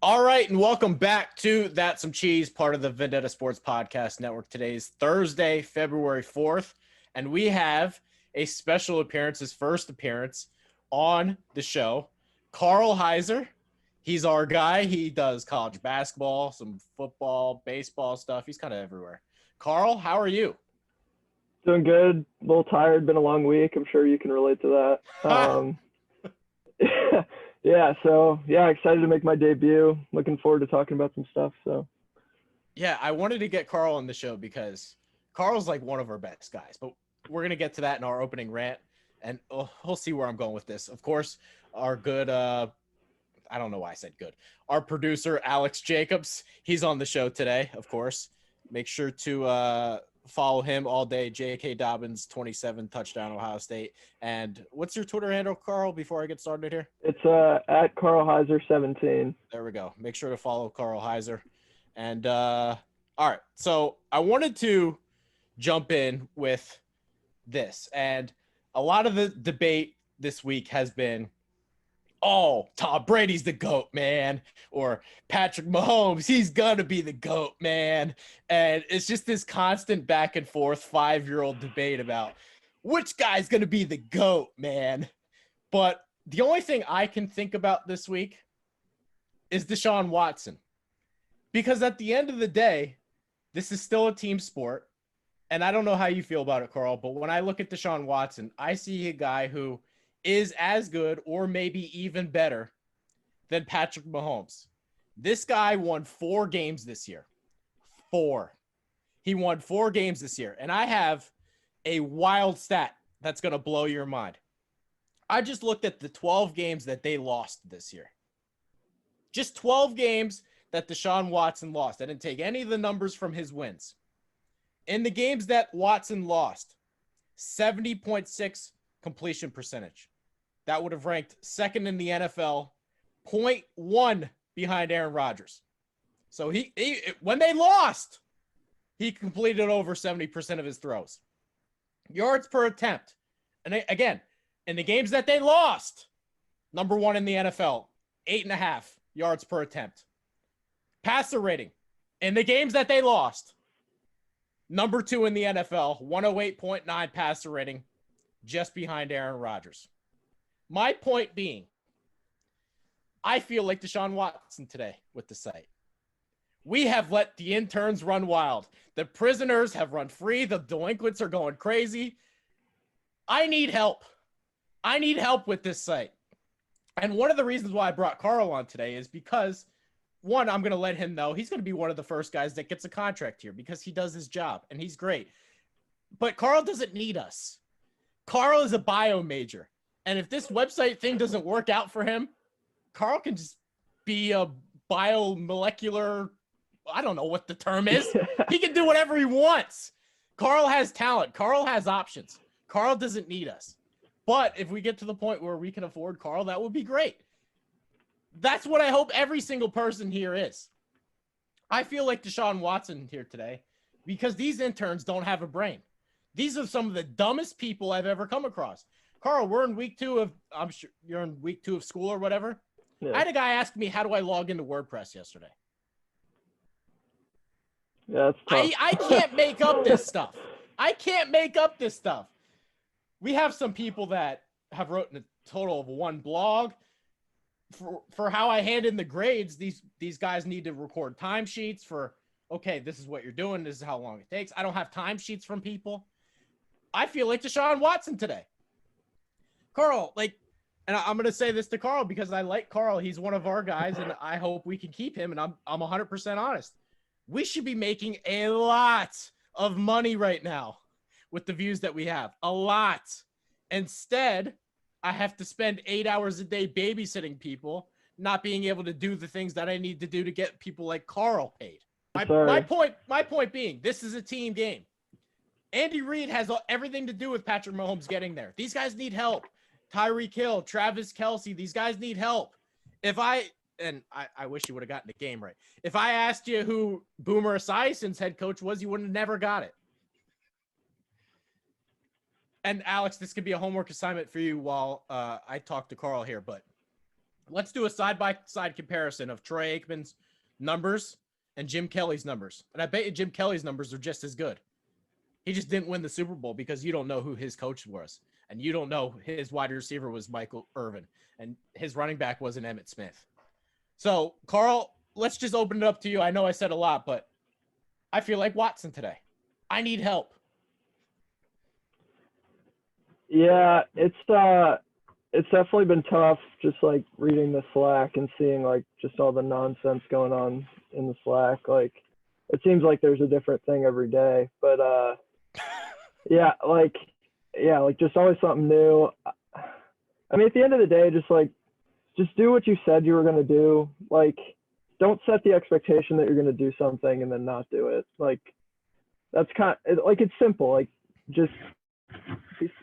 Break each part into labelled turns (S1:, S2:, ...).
S1: All right, and welcome back to That's Some Cheese, part of the Vendetta Sports Podcast Network. Today's Thursday, February 4th, and we have a special appearance, his first appearance on the show. Karl Heiser, he's our guy. He does college basketball, some football, baseball stuff. He's kind of everywhere. Karl, how are you?
S2: Doing good. A little tired. Been a long week. I'm sure you can relate to that. Excited to make my debut. Looking forward to talking about some stuff.
S1: Yeah, I wanted to get Karl on the show because Karl's like one of our best guys, but we're going to get to that in our opening rant, and we'll see where I'm going with this. Of course, our good, I don't know why I said good, our producer, Alex Jacobs, he's on the show today, of course. Make sure to follow him all day, J.K. Dobbins, 27, touchdown, Ohio State. And what's your Twitter handle, Karl, before I get started here?
S2: It's at Karl Heiser 17.
S1: There we go. Make sure to follow Karl Heiser. And all right, so I wanted to jump in with this. And a lot of the debate this week has been, oh, Tom Brady's the GOAT, man. Or Patrick Mahomes, he's going to be the GOAT, man. And it's just this constant back and forth 5-year-old debate about which guy's going to be the GOAT, man. But the only thing I can think about this week is Deshaun Watson. Because at the end of the day, this is still a team sport. And I don't know how you feel about it, Karl, but when I look at Deshaun Watson, I see a guy who is as good or maybe even better than Patrick Mahomes. This guy won 4 games this year. 4. He won 4 games this year. And I have a wild stat that's going to blow your mind. I just looked at the 12 games that they lost this year. Just 12 games that Deshaun Watson lost. I didn't take any of the numbers from his wins. In the games that Watson lost, 70.6 completion percentage. That would have ranked second in the NFL, 0.1 behind Aaron Rodgers. So he when they lost, he completed over 70% of his throws. Yards per attempt. And again, in the games that they lost, number 1 in the NFL, 8.5 yards per attempt. Passer rating. In the games that they lost, number 2 in the NFL, 108.9 passer rating, just behind Aaron Rodgers. My point being, I feel like Deshaun Watson today with the site. We have let the interns run wild. The prisoners have run free. The delinquents are going crazy. I need help. I need help with this site. And one of the reasons why I brought Karl on today is because, one, I'm going to let him know he's going to be one of the first guys that gets a contract here because he does his job and he's great. But Karl doesn't need us. Karl is a bio major. And if this website thing doesn't work out for him, Karl can just be a biomolecular, I don't know what the term is. He can do whatever he wants. Karl has talent. Karl has options. Karl doesn't need us. But if we get to the point where we can afford Karl, that would be great. That's what I hope every single person here is. I feel like Deshaun Watson here today because these interns don't have a brain. These are some of the dumbest people I've ever come across. Karl, we're in week 2 of, I'm sure you're in week 2 of school or whatever. Yeah. I had a guy ask me, how do I log into WordPress yesterday?
S2: Yeah, that's tough.
S1: I can't make up this stuff. I can't make up this stuff. We have some people that have written a total of 1 blog. For how I hand in the grades, these guys need to record timesheets for, okay, this is what you're doing. This is how long it takes. I don't have timesheets from people. I feel like Deshaun Watson today. Karl, and I'm going to say this to Karl because I like Karl. He's one of our guys, and I hope we can keep him, and I'm 100% honest. We should be making a lot of money right now with the views that we have. A lot. Instead, I have to spend 8 hours a day babysitting people, not being able to do the things that I need to do to get people like Karl paid. My point being, this is a team game. Andy Reid has everything to do with Patrick Mahomes getting there. These guys need help. Tyreek Hill, Travis Kelce, these guys need help. I wish you would have gotten the game right. If I asked you who Boomer Esiason's head coach was, you would have never got it. And Alex, this could be a homework assignment for you while I talk to Karl here, but let's do a side-by-side comparison of Troy Aikman's numbers and Jim Kelly's numbers. And I bet you Jim Kelly's numbers are just as good. He just didn't win the Super Bowl because you don't know who his coach was. And you don't know his wide receiver was Michael Irvin. And his running back wasn't Emmitt Smith. So, Karl, let's just open it up to you. I know I said a lot, but I feel like Watson today. I need help.
S2: Yeah, it's definitely been tough just like reading the Slack and seeing like just all the nonsense going on in the Slack. Like it seems like there's a different thing every day. But yeah, like just always something new. I mean, at the end of the day, just do what you said you were gonna do. Like don't set the expectation that you're gonna do something and then not do it. Like that's it's simple. Like just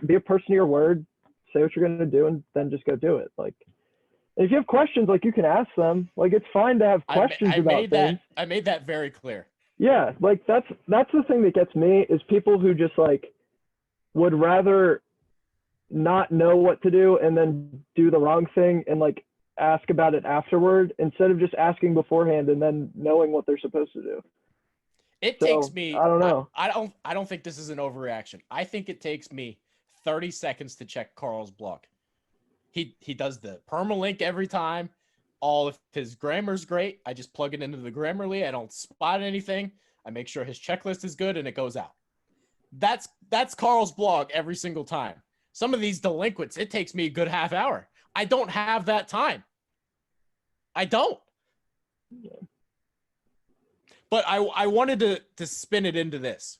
S2: be a person of your word, say what you're going to do, and then just go do it. Like, if you have questions, like you can ask them. Like, it's fine to have questions about things.
S1: I made that very clear.
S2: Yeah, like that's the thing that gets me is people who just like would rather not know what to do and then do the wrong thing and like ask about it afterward instead of just asking beforehand and then knowing what they're supposed to do.
S1: It takes me.
S2: I don't know.
S1: I don't think this is an overreaction. I think it takes me 30 seconds to check Karl's blog. He does the permalink every time. All of his grammar's great. I just plug it into the Grammarly. I don't spot anything. I make sure his checklist is good and it goes out. That's Karl's blog every single time. Some of these delinquents, it takes me a good half hour. I don't have that time. I don't. Yeah. But I wanted to spin it into this.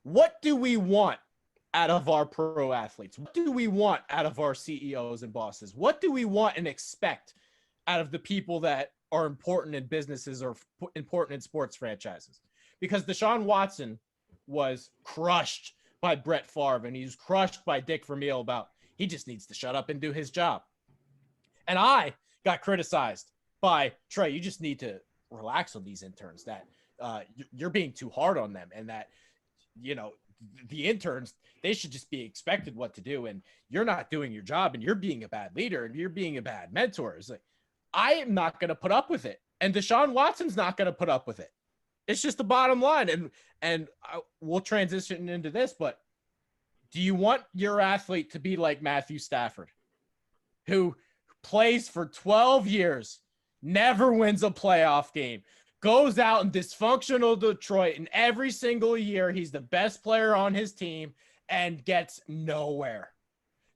S1: What do we want out of our pro athletes? What do we want out of our CEOs and bosses? What do we want and expect out of the people that are important in businesses or important in sports franchises? Because Deshaun Watson was crushed by Brett Favre and he was crushed by Dick Vermeil about he just needs to shut up and do his job. And I got criticized by Trey. You just need to relax on these interns, that you're being too hard on them, and that, you know, the interns, they should just be expected what to do, and you're not doing your job, and you're being a bad leader, and you're being a bad mentor. It's like, I am not going to put up with it, and Deshaun Watson's not going to put up with it. It's just the bottom line, and we'll transition into this, but do you want your athlete to be like Matthew Stafford, who plays for 12 years, never wins a playoff game, goes out in dysfunctional Detroit, and every single year he's the best player on his team and gets nowhere?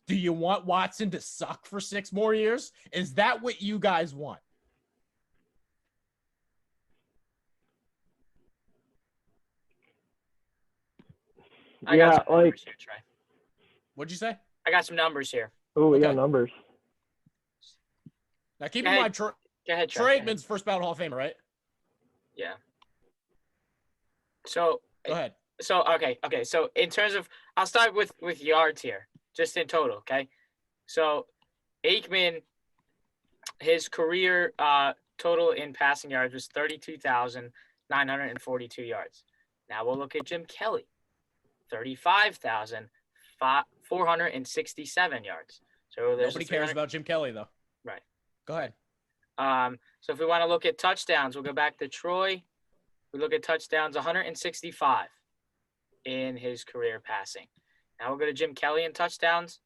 S1: Do you want Watson to suck for 6 more years? Is that what you guys want?
S2: Yeah, like
S3: here, Trey.
S1: What'd you say?
S3: I got some numbers here.
S2: Oh, we got numbers.
S1: Now keep in mind,
S3: Go ahead,
S1: Troy Aikman's first ballot Hall of Famer, right?
S3: Yeah. So
S1: go ahead.
S3: So okay. So in terms of, I'll start with yards here, just in total. Okay. So Aikman, his career total in passing yards was 32,942 yards. Now we'll look at Jim Kelly, 35,467 yards. So
S1: nobody cares about Jim Kelly though.
S3: Right.
S1: Go ahead.
S3: So if we want to look at touchdowns, we'll go back to Troy. We look at touchdowns, 165 in his career passing. Now we'll go to Jim Kelly in touchdowns.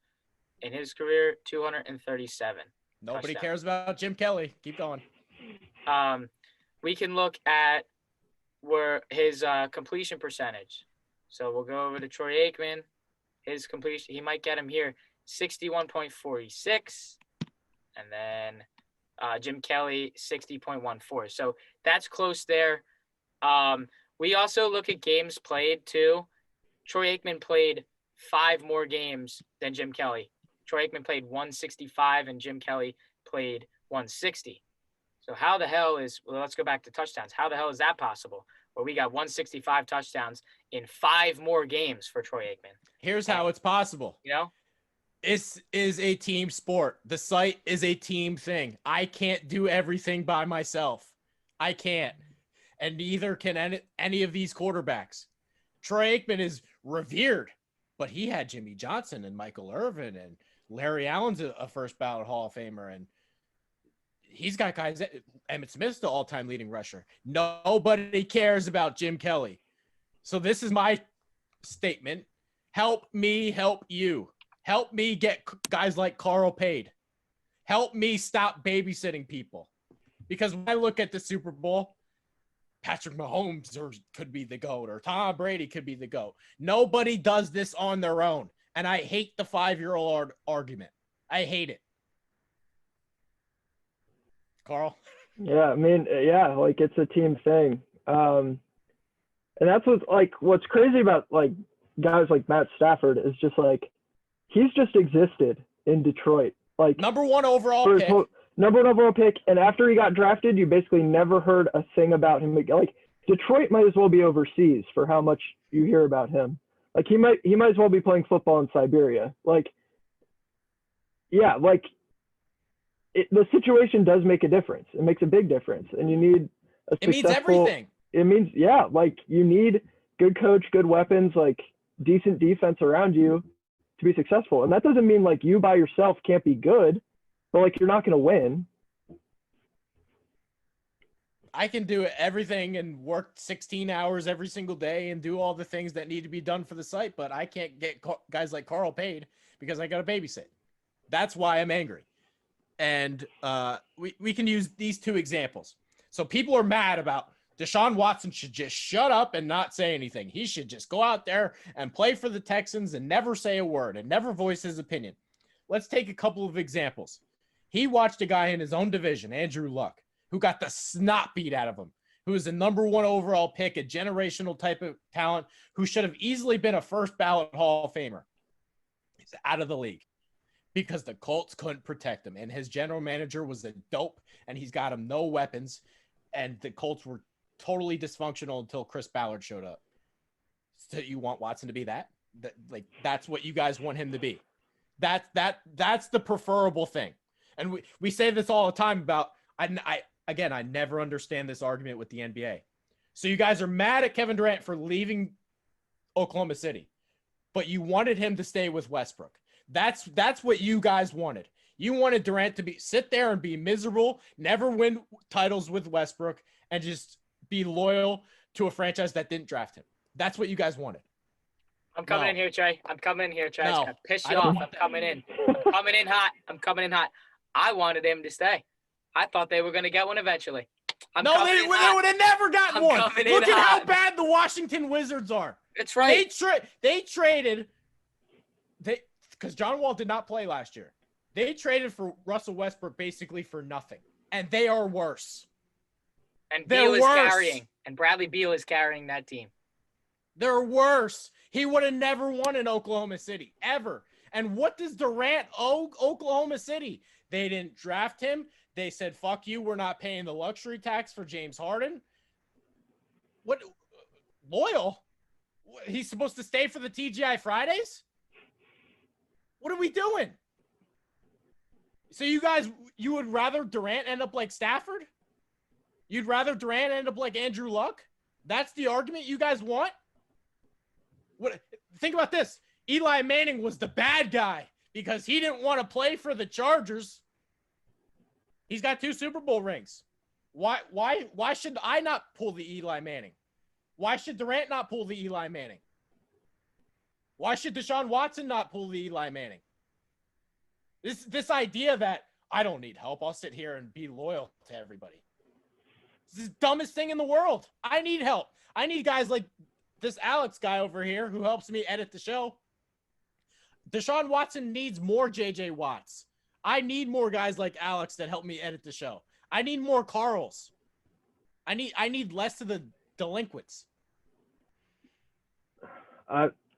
S3: In his career, 237.
S1: Nobody cares about Jim Kelly. Keep going.
S3: We can look at where his completion percentage. So we'll go over to Troy Aikman. His completion, he might get him here, 61.46. And then Jim Kelly, 60.14. So that's close there. We also look at games played too. Troy Aikman played 5 more games than Jim Kelly. Troy Aikman played 165 and Jim Kelly played 160. So how the hell let's go back to touchdowns. How the hell is that possible? Where we got 165 touchdowns in 5 more games for Troy Aikman.
S1: Here's how it's possible.
S3: You know?
S1: This is a team sport. The site is a team thing. I can't do everything by myself. I can't. And neither can any of these quarterbacks. Troy Aikman is revered, but he had Jimmy Johnson and Michael Irvin, and Larry Allen's a first ballot Hall of Famer. And he's got guys. Emmitt Smith's the all-time leading rusher. Nobody cares about Jim Kelly. So this is my statement. Help me help you. Help me get guys like Carl paid. Help me stop babysitting people. Because when I look at the Super Bowl, Patrick Mahomes could be the GOAT, or Tom Brady could be the GOAT. Nobody does this on their own. And I hate the 5-year-old argument. I hate it. Carl?
S2: Yeah, I mean, yeah, like it's a team thing. And that's what's crazy about like guys like Matt Stafford is just like, he's just existed in Detroit. Like
S1: number one overall pick. And after he got drafted, you basically never heard a thing about him. Like Detroit might as well be overseas for how much you hear about him. Like he might as well be playing football in Siberia. Like, yeah, like the situation does make a difference. It makes a big difference. And you need a It means everything.
S2: It means, yeah, like you need good coach, good weapons, like decent defense around you to be successful. And that doesn't mean like you by yourself can't be good, but like you're not going to win.
S1: I can do everything and work 16 hours every single day and do all the things that need to be done for the site, but I can't get guys like Carl paid because I got to babysit. That's why I'm angry. And we can use these two examples. So people are mad about Deshaun Watson should just shut up and not say anything. He should just go out there and play for the Texans and never say a word and never voice his opinion. Let's take a couple of examples. He watched a guy in his own division, Andrew Luck, who got the snot beat out of him, who was the number one overall pick, a generational type of talent, who should have easily been a first ballot Hall of Famer. He's out of the league because the Colts couldn't protect him. And his general manager was a dope, and he's got him no weapons. And the Colts were totally dysfunctional until Chris Ballard showed up. So you want Watson to be that? That's what you guys want him to be. That's the preferable thing. And we say this all the time about, I never understand this argument with the NBA. So you guys are mad at Kevin Durant for leaving Oklahoma City, but you wanted him to stay with Westbrook. That's what you guys wanted. You wanted Durant to sit there and be miserable, never win titles with Westbrook, and just be loyal to a franchise that didn't draft him. That's what you guys wanted.
S3: I'm coming in here, Trey. I'm coming in here, Trey. It's gonna piss you
S1: I
S3: off.
S1: don't
S3: I'm coming in. I'm coming in hot. I wanted him to stay. I thought they were going to get one eventually.
S1: They would have never gotten one. Look at how bad the Washington Wizards are.
S3: That's right.
S1: They traded because John Wall did not play last year. They traded for Russell Westbrook basically for nothing, and they are worse.
S3: And Bradley Beal is carrying that team.
S1: They're worse. He would have never won in Oklahoma City ever. And what does Durant owe Oklahoma City? They didn't draft him. They said, fuck you, we're not paying the luxury tax for James Harden. What? Loyal? He's supposed to stay for the TGI Fridays? What are we doing? So you would rather Durant end up like Stafford? You'd rather Durant end up like Andrew Luck? That's the argument you guys want? Think about this. Eli Manning was the bad guy because he didn't want to play for the Chargers. He's got 2 Super Bowl rings. Why should I not pull the Eli Manning? Why should Durant not pull the Eli Manning? Why should Deshaun Watson not pull the Eli Manning? This idea that I don't need help, I'll sit here and be loyal to everybody. This is the dumbest thing in the world. I need help. I need guys like this Alex guy over here who helps me edit the show. Deshaun Watson needs more JJ Watts. I need more guys like Alex that help me edit the show. I need more Karls. I need less of the delinquents.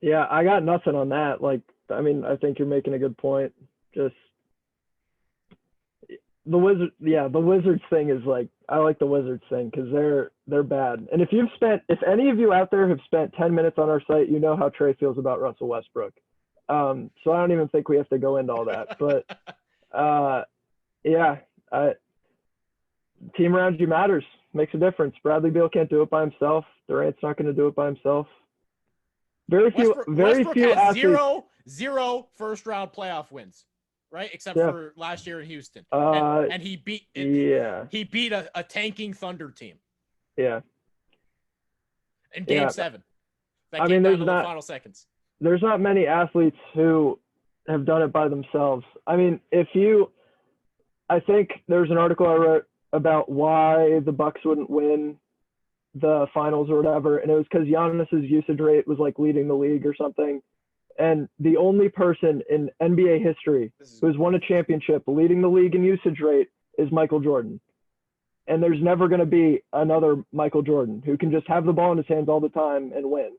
S2: Yeah, I got nothing on that. Like, I mean, I think you're making a good point. Just the Wizards thing is like, I like the Wizards thing because they're bad. And if any of you out there have spent 10 minutes on our site, you know how Trey feels about Russell Westbrook. So I don't even think we have to go into all that. But team around you matters. Makes a difference. Bradley Beal can't do it by himself. Durant's not going to do it by himself. Very few
S1: Westbrook has
S2: athletes.
S1: zero first round playoff wins right? Except
S2: Yeah.
S1: for last year in Houston.
S2: Uh,
S1: And he beat
S2: yeah.
S1: he beat a tanking Thunder team
S2: Yeah.
S1: in Game
S2: Yeah.
S1: 7. That
S2: I
S1: came
S2: mean,
S1: down to the final seconds.
S2: there's not many athletes who have done it by themselves. I mean, I think there's an article I wrote about why the Bucks wouldn't win the finals or whatever, and it was because Giannis's usage rate was like leading the league or something. And the only person in NBA history who has won a championship leading the league in usage rate is Michael Jordan. And there's never going to be another Michael Jordan who can just have the ball in his hands all the time and win.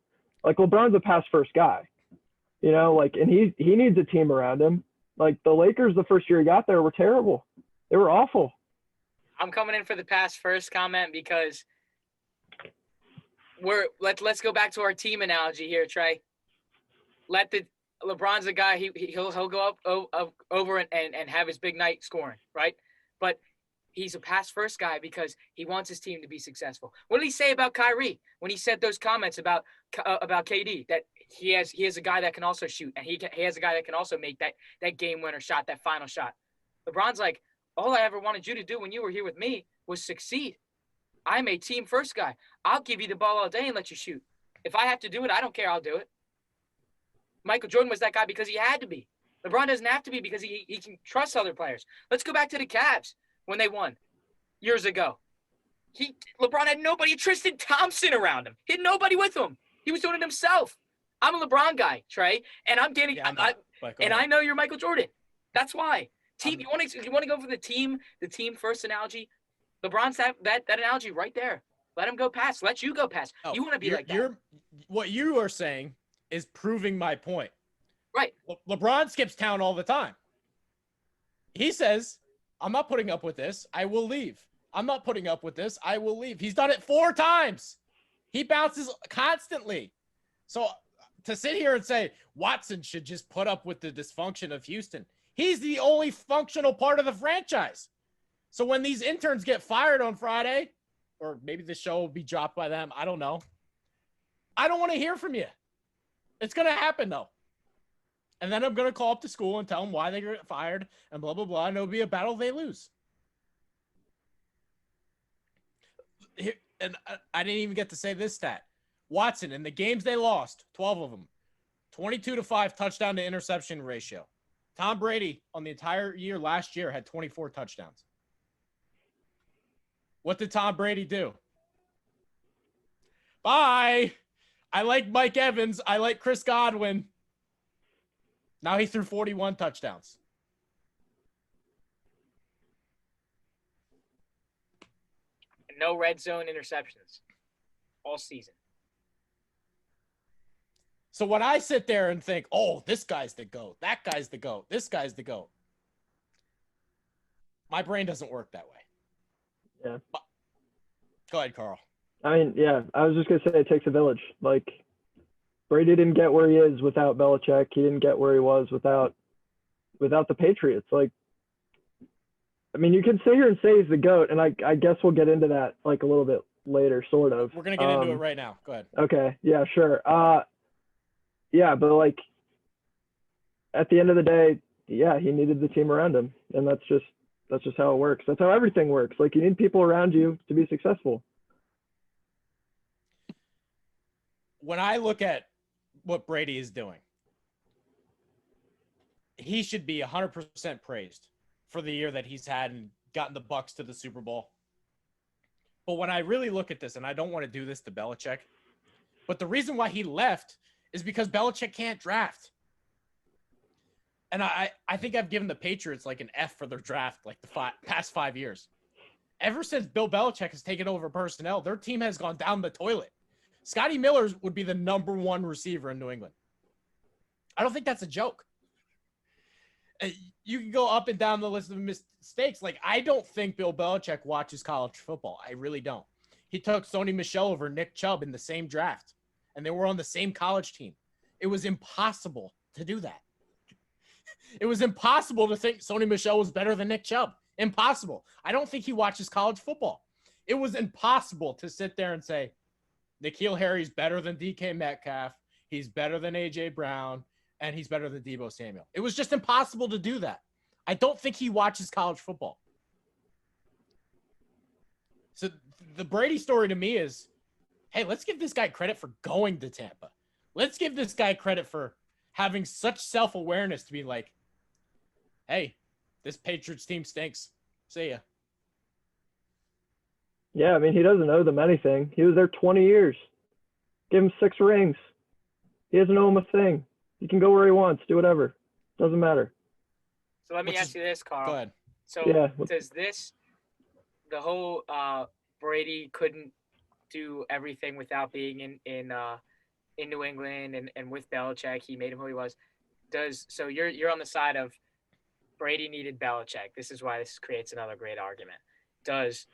S2: Like LeBron's a pass first guy, you know, like, and he needs a team around him. Like the Lakers, the first year he got there were terrible. They were awful.
S3: I'm coming in for the pass first comment because let's go back to our team analogy here, Trey. LeBron's a guy he'll go up over and have his big night scoring, right? But he's a pass first guy because he wants his team to be successful. What did he say about Kyrie when he said those comments about KD, that he has a guy that can also shoot and he has a guy that can also make that game winner shot, that final shot. LeBron's like, all I ever wanted you to do when you were here with me was succeed. I'm a team first guy. I'll give you the ball all day and let you shoot. If I have to do it, I don't care. I'll do it. Michael Jordan was that guy because he had to be. LeBron doesn't have to be because he can trust other players. Let's go back to the Cavs when they won years ago. LeBron had nobody, Tristan Thompson around him. He had nobody with him. He was doing it himself. I'm a LeBron guy, Trey, and I'm getting. Yeah, I know you're Michael Jordan. That's why. Team, you want to go for the team first analogy? LeBron's that analogy right there. Let him go past. Let you go past. You want to be like that.
S1: What you are saying is proving my point.
S3: Right.
S1: LeBron skips town all the time. He says, I'm not putting up with this. I will leave. I'm not putting up with this. I will leave. He's done it 4 times. He bounces constantly. So to sit here and say Watson should just put up with the dysfunction of Houston, he's the only functional part of the franchise. So when these interns get fired on Friday, or maybe the show will be dropped by them, I don't know. I don't want to hear from you. It's going to happen, though. And then I'm going to call up the school and tell them why they get fired and blah, blah, blah. And it'll be a battle they lose. And I didn't even get to say this stat. Watson, in the games they lost, 12 of them, 22-5 touchdown to interception ratio. Tom Brady, on the entire year last year, had 24 touchdowns. What did Tom Brady do? Bye. I like Mike Evans. I like Chris Godwin. Now he threw 41 touchdowns.
S3: No red zone interceptions all season.
S1: So when I sit there and think, oh, this guy's the GOAT, that guy's the GOAT, this guy's the GOAT, my brain doesn't work that way.
S2: Yeah.
S1: Go ahead, Karl.
S2: I mean, yeah, I was just going to say it takes a village. Like, Brady didn't get where he is without Belichick. He didn't get where he was without the Patriots. Like, I mean, you can sit here and say he's the GOAT, and I guess we'll get into that, like, a little bit later, sort of.
S1: We're going to get into it right now. Go ahead.
S2: Okay. Yeah, sure. Yeah, but, like, at the end of the day, yeah, he needed the team around him, and that's just how it works. That's how everything works. Like, you need people around you to be successful.
S1: When I look at what Brady is doing, he should be 100% praised for the year that he's had and gotten the Bucks to the Super Bowl. But when I really look at this, and I don't want to do this to Belichick, but the reason why he left is because Belichick can't draft. And I think I've given the Patriots like an F for their draft like the past 5 years. Ever since Bill Belichick has taken over personnel, their team has gone down the toilet. Scotty Miller would be the #1 receiver in New England. I don't think that's a joke. You can go up and down the list of mistakes. Like, I don't think Bill Belichick watches college football. I really don't. He took Sony Michel over Nick Chubb in the same draft, and they were on the same college team. It was impossible to do that. It was impossible to think Sony Michel was better than Nick Chubb. Impossible. I don't think he watches college football. It was impossible to sit there and say, N'Keal Harry's better than DK Metcalf, he's better than A.J. Brown, and he's better than Deebo Samuel. It was just impossible to do that. I don't think he watches college football. So the Brady story to me is, hey, let's give this guy credit for going to Tampa. Let's give this guy credit for having such self-awareness to be like, hey, this Patriots team stinks. See ya.
S2: Yeah, I mean, he doesn't owe them anything. He was there 20 years. Give him 6 rings. He doesn't owe him a thing. He can go where he wants, do whatever. Doesn't matter.
S3: So let me ask you this, Carl.
S1: Go ahead.
S3: So does this, the whole Brady couldn't do everything without being in New England and with Belichick, he made him who he was. So you're on the side of Brady needed Belichick. This is why this creates another great argument. Does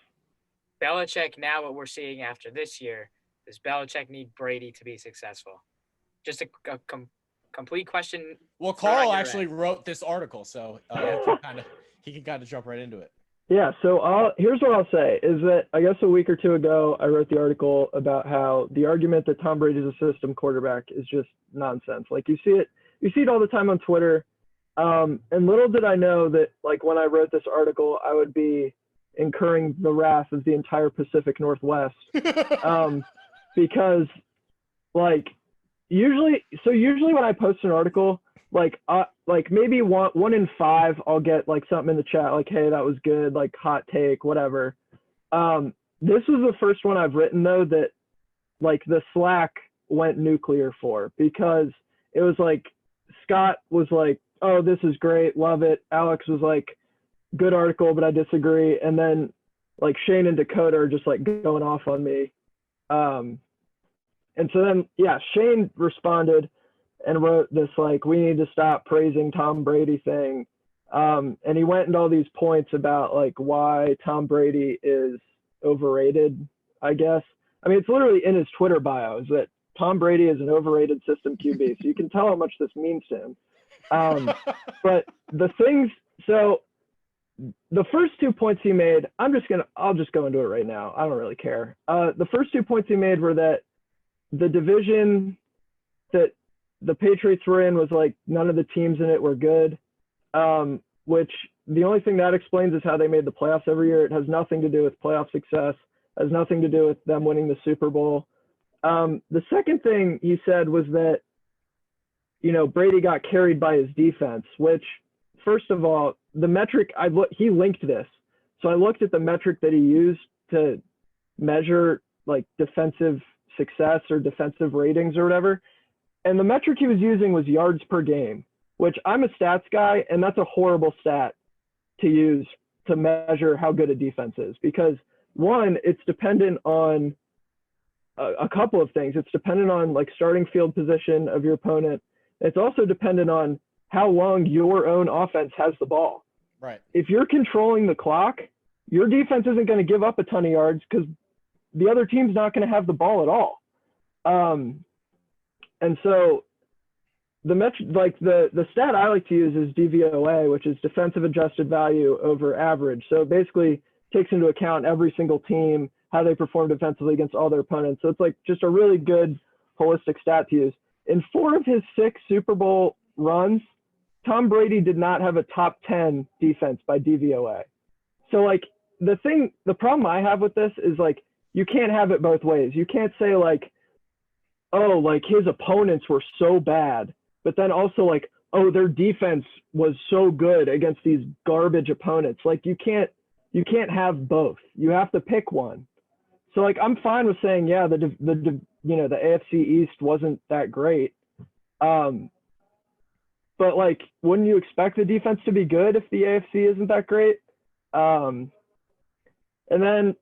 S3: Belichick, now what we're seeing after this year, does Belichick need Brady to be successful? Just a complete question.
S1: Well, Karl actually wrote this article, so he can kind of jump right into it.
S2: Yeah, so here's what I'll say is that I guess a week or two ago, I wrote the article about how the argument that Tom Brady's a system quarterback is just nonsense. Like you see it all the time on Twitter. And little did I know that like when I wrote this article, I would be incurring the wrath of the entire Pacific Northwest. Because like usually when I post an article, like maybe one in 5, I'll get like something in the chat, like, hey, that was good, like hot take, whatever. This was the first one I've written though, that like the Slack went nuclear for, because it was like, Scott was like, oh, this is great, love it. Alex was like, good article, but I disagree. And then like Shane and Dakota are just like going off on me. And so then, yeah, Shane responded and wrote this, like, we need to stop praising Tom Brady thing. And he went into all these points about like why Tom Brady is overrated, I guess. I mean, it's literally in his Twitter bio is that Tom Brady is an overrated system QB. So you can tell how much this means to him. But so the first 2 points he made, I'll just go into it right now. I don't really care. The first 2 points he made were that the division that the Patriots were in was like none of the teams in it were good, which the only thing that explains is how they made the playoffs every year. It has nothing to do with playoff success, has nothing to do with them winning the Super Bowl. The second thing he said was that, Brady got carried by his defense, which, first of all, the metric he linked this. So I looked at the metric that he used to measure like defensive success or defensive ratings or whatever. And the metric he was using was yards per game, which I'm a stats guy, and that's a horrible stat to use to measure how good a defense is, because one, it's dependent on a couple of things. It's dependent on like starting field position of your opponent. It's also dependent on how long your own offense has the ball.
S1: Right. If
S2: you're controlling the clock, your defense isn't going to give up a ton of yards because the other team's not going to have the ball at all. And so the stat I like to use is DVOA, which is defensive adjusted value over average. So it basically takes into account every single team, how they perform defensively against all their opponents. So it's like just a really good holistic stat to use. In 4 of his 6 Super Bowl runs, Tom Brady did not have a top 10 defense by DVOA. So like the problem I have with this is like, you can't have it both ways. You can't say like, oh, like his opponents were so bad, but then also like, oh, their defense was so good against these garbage opponents. Like you can't have both. You have to pick one. So like, I'm fine with saying, yeah, the AFC East wasn't that great. But like, wouldn't you expect the defense to be good if the AFC isn't that great? And then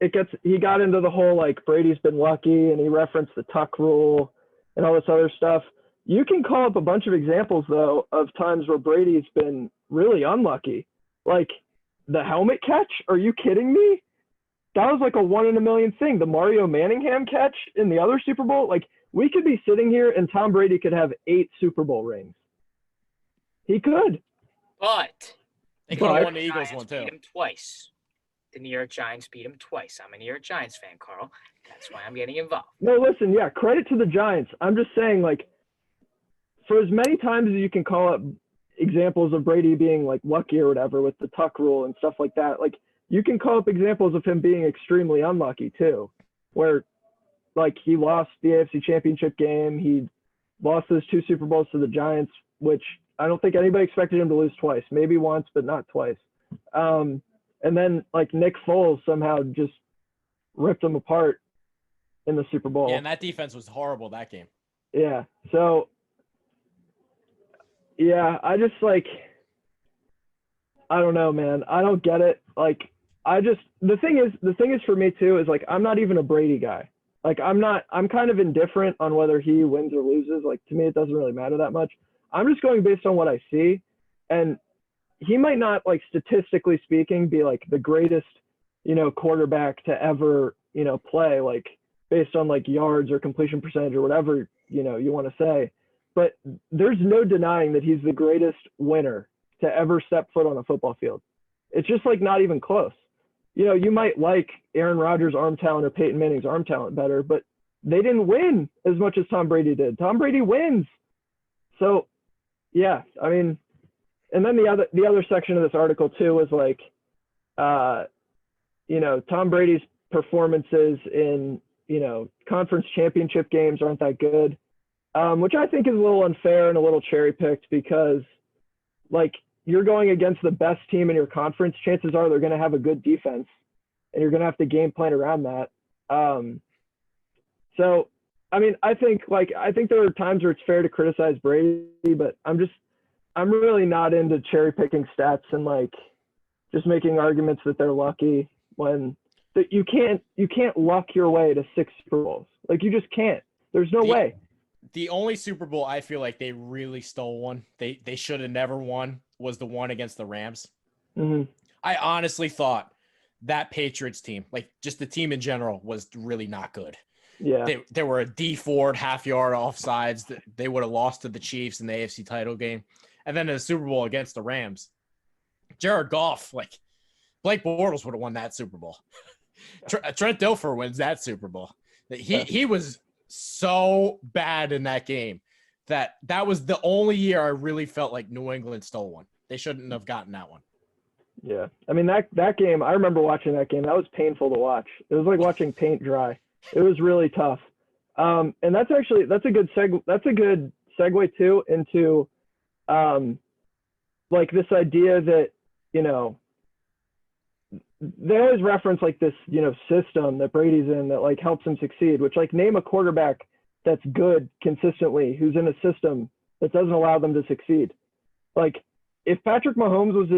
S2: he got into the whole, like, Brady's been lucky, and he referenced the tuck rule and all this other stuff. You can call up a bunch of examples, though, of times where Brady's been really unlucky. Like, the helmet catch? Are you kidding me? That was like a 1 in a million thing. The Mario Manningham catch in the other Super Bowl? Like, we could be sitting here and Tom Brady could have 8 Super Bowl rings. He could.
S3: But
S1: they could have won the Eagles one, too.
S3: Beat him twice. The New York Giants beat him twice. I'm a New York Giants fan, Karl. That's why I'm getting involved.
S2: No, listen, yeah, credit to the Giants. I'm just saying, like, for as many times as you can call up examples of Brady being like lucky or whatever with the tuck rule and stuff like that. Like you can call up examples of him being extremely unlucky too, where like he lost the AFC Championship game. He lost those 2 Super Bowls to the Giants, which I don't think anybody expected him to lose twice, maybe once, but not twice. And then like Nick Foles somehow just ripped him apart in the Super Bowl.
S1: Yeah, and that defense was horrible that game.
S2: Yeah. So, yeah, I just like, I don't know, man. I don't get it. Like, the thing is for me too, is like, I'm not even a Brady guy. Like, I'm kind of indifferent on whether he wins or loses. Like, to me, it doesn't really matter that much. I'm just going based on what I see. And he might not, like, statistically speaking, be like the greatest, quarterback to ever, play, like based on like yards or completion percentage or whatever, you want to say. But there's no denying that he's the greatest winner to ever step foot on a football field. It's just like not even close. You might like Aaron Rodgers' arm talent or Peyton Manning's arm talent better, but they didn't win as much as Tom Brady did. Tom Brady wins. So, yeah, I mean, and then the other section of this article too was like, Tom Brady's performances in, conference championship games aren't that good, which I think is a little unfair and a little cherry picked because, like, you're going against the best team in your conference. Chances are they're going to have a good defense, and you're going to have to game plan around that. So, I mean, I think there are times where it's fair to criticize Brady, but I'm really not into cherry picking stats and like just making arguments that they're lucky when that you can't luck your way to 6 Super Bowls. Like, you just can't. There's no way.
S1: The only Super Bowl I feel like they really stole one, they should have never won, was the one against the Rams.
S2: Mm-hmm.
S1: I honestly thought that Patriots team, like just the team in general, was really not good.
S2: Yeah.
S1: They were a D Ford half-yard offsides. They would have lost to the Chiefs in the AFC title game. And then in the Super Bowl against the Rams, Jared Goff, like Blake Bortles would have won that Super Bowl. Trent Dilfer wins that Super Bowl. He was so bad in that game that was the only year I really felt like New England stole one. They shouldn't have gotten that one.
S2: Yeah. I mean, that game, I remember watching that game. That was painful to watch. It was like watching paint dry. It was really tough. And that's a good segue too into like this idea that, they always reference like this, system that Brady's in that like helps him succeed, which like name a quarterback that's good consistently who's in a system that doesn't allow them to succeed. Like if Patrick Mahomes was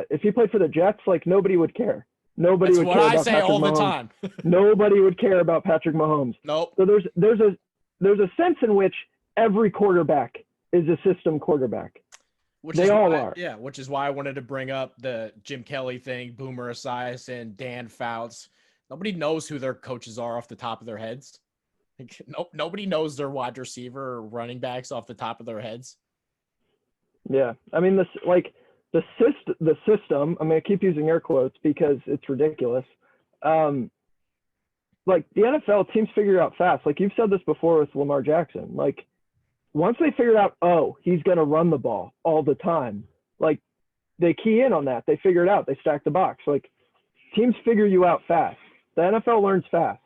S2: if he played for the Jets, like nobody would care. Nobody would care about Patrick Mahomes. That's what I say all the time. Nobody would care about Patrick Mahomes.
S1: Nope.
S2: So there's a sense in which every quarterback is a system quarterback. They all are.
S1: Yeah, which is why I wanted to bring up the Jim Kelly thing, Boomer Esiason, Dan Fouts. Nobody knows who their coaches are off the top of their heads. Like, nobody knows their wide receiver or running backs off the top of their heads.
S2: Yeah, I mean the system. I'm gonna keep using air quotes because it's ridiculous. Like the NFL teams figure it out fast. Like you've said this before with Lamar Jackson. Like once they figured out, oh, he's gonna run the ball all the time. Like they key in on that. They figure it out. They stack the box. Like teams figure you out fast. The NFL learns fast.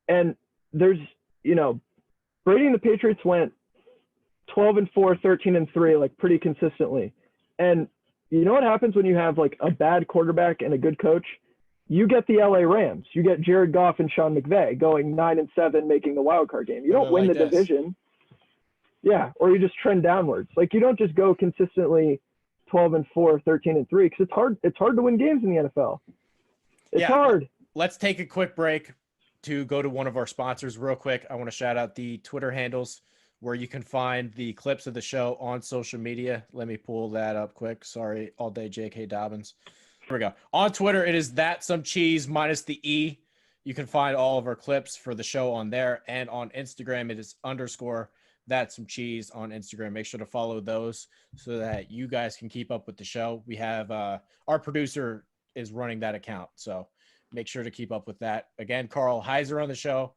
S2: And there's, Brady and the Patriots went 12-4, 13-3, like pretty consistently. And you know what happens when you have like a bad quarterback and a good coach? You get the LA Rams. You get Jared Goff and Sean McVay going 9-7, making the wild card game. You don't win the division. Yeah, or you just trend downwards. Like you don't just go consistently 12-4, 13-3 because it's hard to win games in the NFL. It's hard.
S1: Let's take a quick break to go to one of our sponsors real quick. I want to shout out the Twitter handles where you can find the clips of the show on social media. Let me pull that up quick. Sorry, all day J.K. Dobbins. Here we go. On Twitter, it is that some cheese minus the E. You can find all of our clips for the show on there. And on Instagram, it is _ that some cheese on Instagram. Make sure to follow those so that you guys can keep up with the show. We have our producer is running that account. So make sure to keep up with that. Again, Karl Heiser on the show.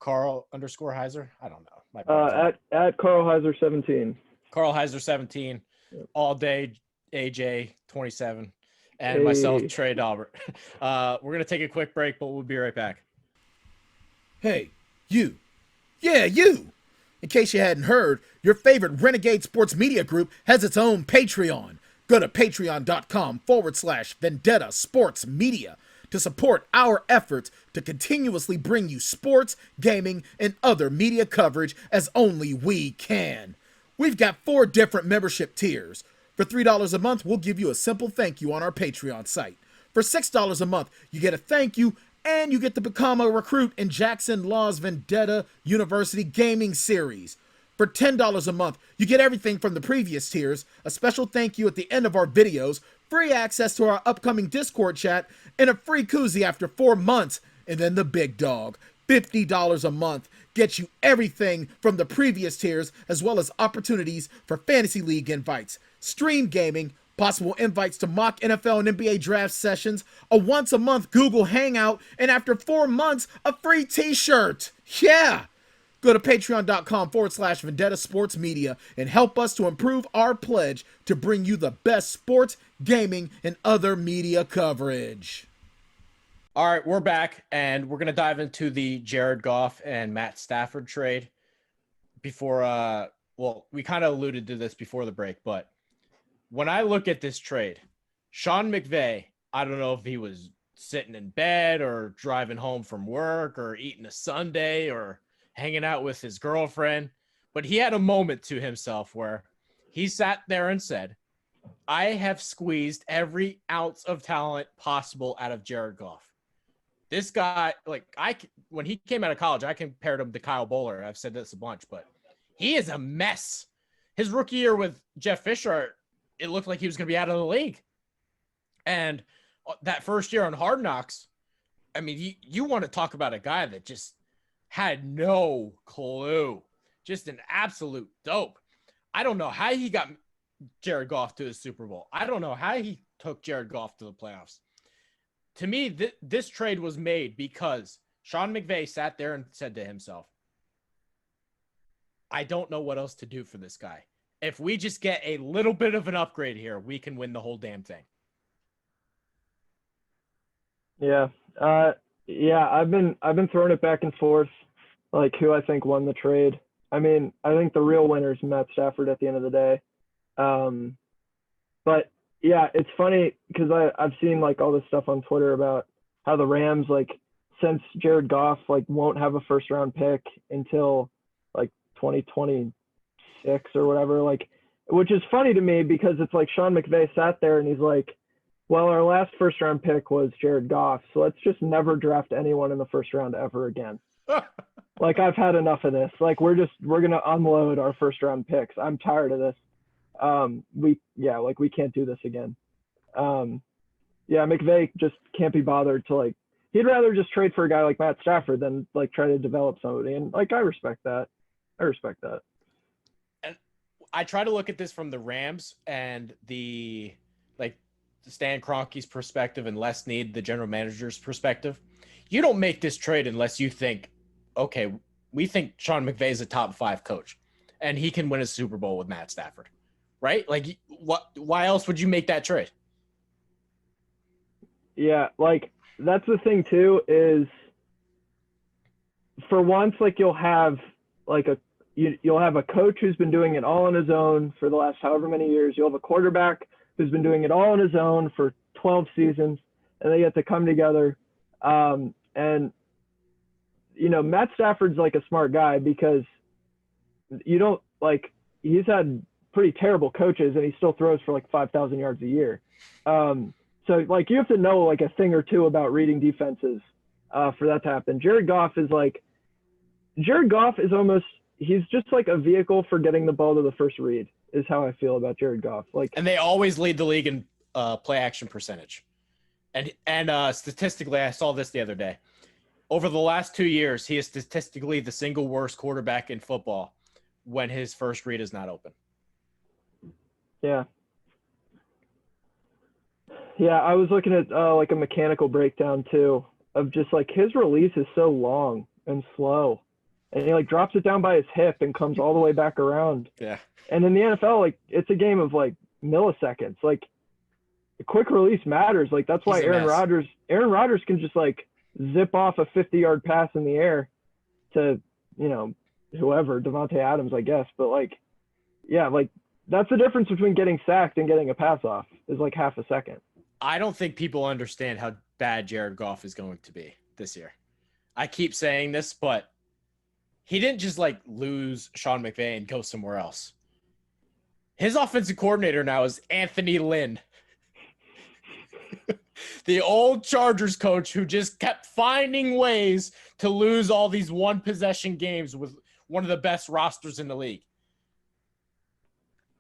S1: Karl _ Heiser. I don't know.
S2: At Karl Heiser 17.
S1: Karl Heiser 17, all day AJ 27, and
S2: Hey.
S1: myself Trey Daubert. We're gonna take a quick break, but we'll be right back.
S4: Hey, you. Yeah, you. In case you hadn't heard, your favorite Renegade Sports Media group has its own Patreon. Go to patreon.com/Vendetta Sports Media to support our efforts to continuously bring you sports, gaming, and other media coverage as only we can. We've got 4 different membership tiers. For $3 a month, we'll give you a simple thank you on our Patreon site. For $6 a month, you get a thank you and you get to become a recruit in Jackson Law's Vendetta University Gaming Series. For $10 a month, you get everything from the previous tiers, a special thank you at the end of our videos, free access to our upcoming Discord chat, and a free koozie after 4 months. And then the big dog, $50 a month, gets you everything from the previous tiers, as well as opportunities for Fantasy League invites, stream gaming, possible invites to mock NFL and NBA draft sessions, a once-a-month Google Hangout, and after 4 months, a free t-shirt. Yeah! Go to patreon.com/Vendetta Sports Media and help us to improve our pledge to bring you the best sports, gaming, and other media coverage.
S1: All right, we're back, and we're going to dive into the Jared Goff and Matt Stafford trade. Before, we kind of alluded to this before the break, but when I look at this trade, Sean McVay, I don't know if he was sitting in bed or driving home from work or eating a sundae or hanging out with his girlfriend, but he had a moment to himself where he sat there and said, I have squeezed every ounce of talent possible out of Jared Goff. This guy, when he came out of college, I compared him to Kyle Bowler. I've said this a bunch, but he is a mess. His rookie year with Jeff Fisher, it looked like he was going to be out of the league. And that first year on Hard Knocks, I mean, you want to talk about a guy that just had no clue. Just an absolute dope. I don't know how he got Jared Goff to the Super Bowl. I don't know how he took Jared Goff to the playoffs. To me, this trade was made because Sean McVay sat there and said to himself, I don't know what else to do for this guy. If we just get a little bit of an upgrade here, we can win the whole damn thing.
S2: Yeah. I've been throwing it back and forth, like who I think won the trade. I mean, I think the real winner is Matt Stafford at the end of the day. But yeah, it's funny because I've seen like all this stuff on Twitter about how the Rams, like, since Jared Goff like won't have a first round pick until like 2026 or whatever, like, which is funny to me because it's like Sean McVay sat there and he's like, well, our last first round pick was Jared Goff, so let's just never draft anyone in the first round ever again. Like, I've had enough of this. Like, we're gonna unload our first round picks. I'm tired of this. We can't do this again. McVay just can't be bothered to, like, he'd rather just trade for a guy like Matt Stafford than like try to develop somebody. And like, I respect that.
S1: And I try to look at this from the Rams and the Stan Kroenke's perspective and Les Snead, the general manager's perspective. You don't make this trade unless you think, okay, we think Sean McVay is a top 5 coach and he can win a Super Bowl with Matt Stafford, right? Like, why else would you make that trade?
S2: Yeah, like, that's the thing too, is for once, like, you'll have like you'll have a coach who's been doing it all on his own for the last however many years. You'll have a quarterback who's been doing it all on his own for 12 seasons, and they get to come together. And, you know, Matt Stafford's like a smart guy because you don't, like, he's had pretty terrible coaches and he still throws for like 5,000 yards a year. So like, you have to know like a thing or two about reading defenses for that to happen. Jared Goff is almost, he's just like a vehicle for getting the ball to the first read, is how I feel about Jared Goff. Like,
S1: and they always lead the league in play action percentage. And statistically, I saw this the other day. Over the last 2 years, he is statistically the single worst quarterback in football when his first read is not open.
S2: Yeah. Yeah, I was looking at like a mechanical breakdown too of just like his release is so long and slow. and he like drops it down by his hip and comes all the way back around.
S1: Yeah.
S2: And in the NFL, like it's a game of like milliseconds. Like the quick release matters. Like that's why Aaron Rodgers can just like zip off a 50-yard pass in the air to, you know, whoever, Devontae Adams, I guess. But like, yeah, like that's the difference between getting sacked and getting a pass off is like half a second.
S1: I don't think people understand how bad Jared Goff is going to be this year. I keep saying this, but he didn't just like lose Sean McVay and go somewhere else. His offensive coordinator now is Anthony Lynn, the old Chargers coach who just kept finding ways to lose all these one possession games with one of the best rosters in the league.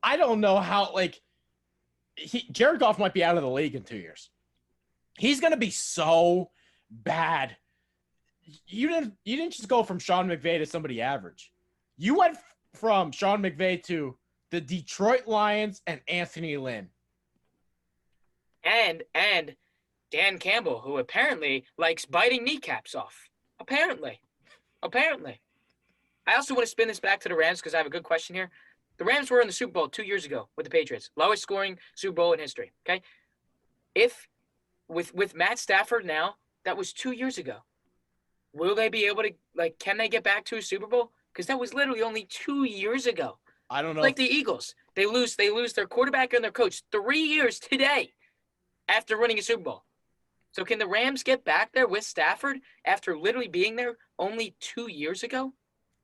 S1: I don't know how, like, Jared Goff might be out of the league in 2 years. He's going to be so bad. You didn't just go from Sean McVay to somebody average. You went from Sean McVay to the Detroit Lions and Anthony Lynn.
S3: And Dan Campbell, who apparently likes biting kneecaps off. Apparently. I also want to spin this back to the Rams because I have a good question here. The Rams were in the Super Bowl 2 years ago with the Patriots. Lowest scoring Super Bowl in history. Okay? If with Matt Stafford now, that was 2 years ago. Will they be able to, like, can they get back to a Super Bowl? Because that was literally only 2 years ago.
S1: I don't know.
S3: Like the Eagles. They lose their quarterback and their coach 3 years today after winning a Super Bowl. So can the Rams get back there with Stafford after literally being there only 2 years ago?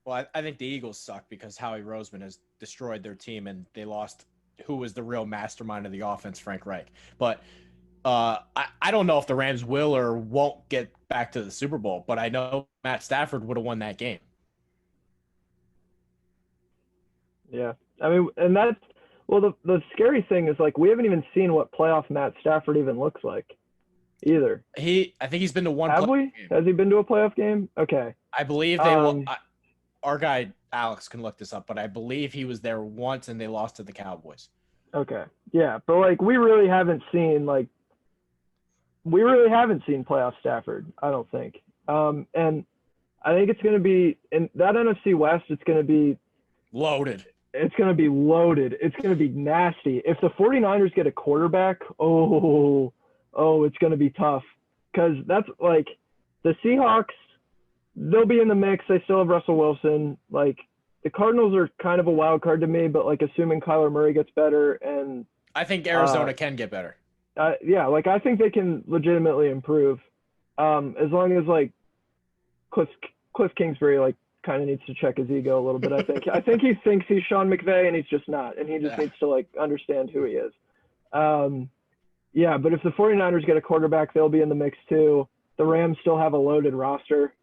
S1: Well, I think the Eagles suck because Howie Roseman has destroyed their team and they lost who was the real mastermind of the offense, Frank Reich. But I don't know if the Rams will or won't get back to the Super Bowl, but I know Matt Stafford would have won that game.
S2: Yeah. I mean, and that's, well, the scary thing is, like, we haven't even seen what playoff Matt Stafford even looks like either.
S1: I think he's been to one.
S2: Have we?
S1: Game.
S2: Has he been to a playoff game? Okay.
S1: I believe they will. Our guy Alex can look this up, but I believe he was there once and they lost to the Cowboys.
S2: Okay. Yeah, but like we really haven't seen playoff Stafford, I don't think. And I think it's going to be in that NFC West, it's going to be
S1: loaded.
S2: It's going to be loaded. It's going to be nasty. If the 49ers get a quarterback, it's going to be tough because that's like the Seahawks, they'll be in the mix. They still have Russell Wilson. Like the Cardinals are kind of a wild card to me, but like assuming Kyler Murray gets better and
S1: I think Arizona can get better.
S2: Yeah, like I think they can legitimately improve as long as like Cliff Kingsbury like kind of needs to check his ego a little bit. I think he thinks he's Sean McVay and he's just not, and he just needs to like understand who he is. Yeah, but if the 49ers get a quarterback, they'll be in the mix too. The Rams still have a loaded roster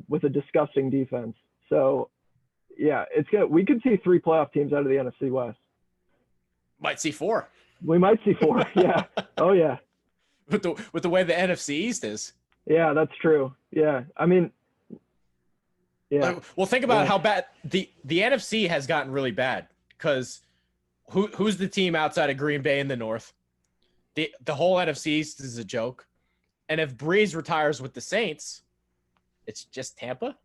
S2: with a disgusting defense. So yeah, we could see 3 playoff teams out of the NFC West.
S1: Might see 4.
S2: We might see 4. Yeah. Oh yeah.
S1: With the way the NFC East is.
S2: Yeah, that's true. Yeah. I mean, yeah.
S1: Well, think about how bad the NFC has gotten really bad because who's the team outside of Green Bay in the North? The whole NFC East is a joke. And if Breeze retires with the Saints, it's just Tampa.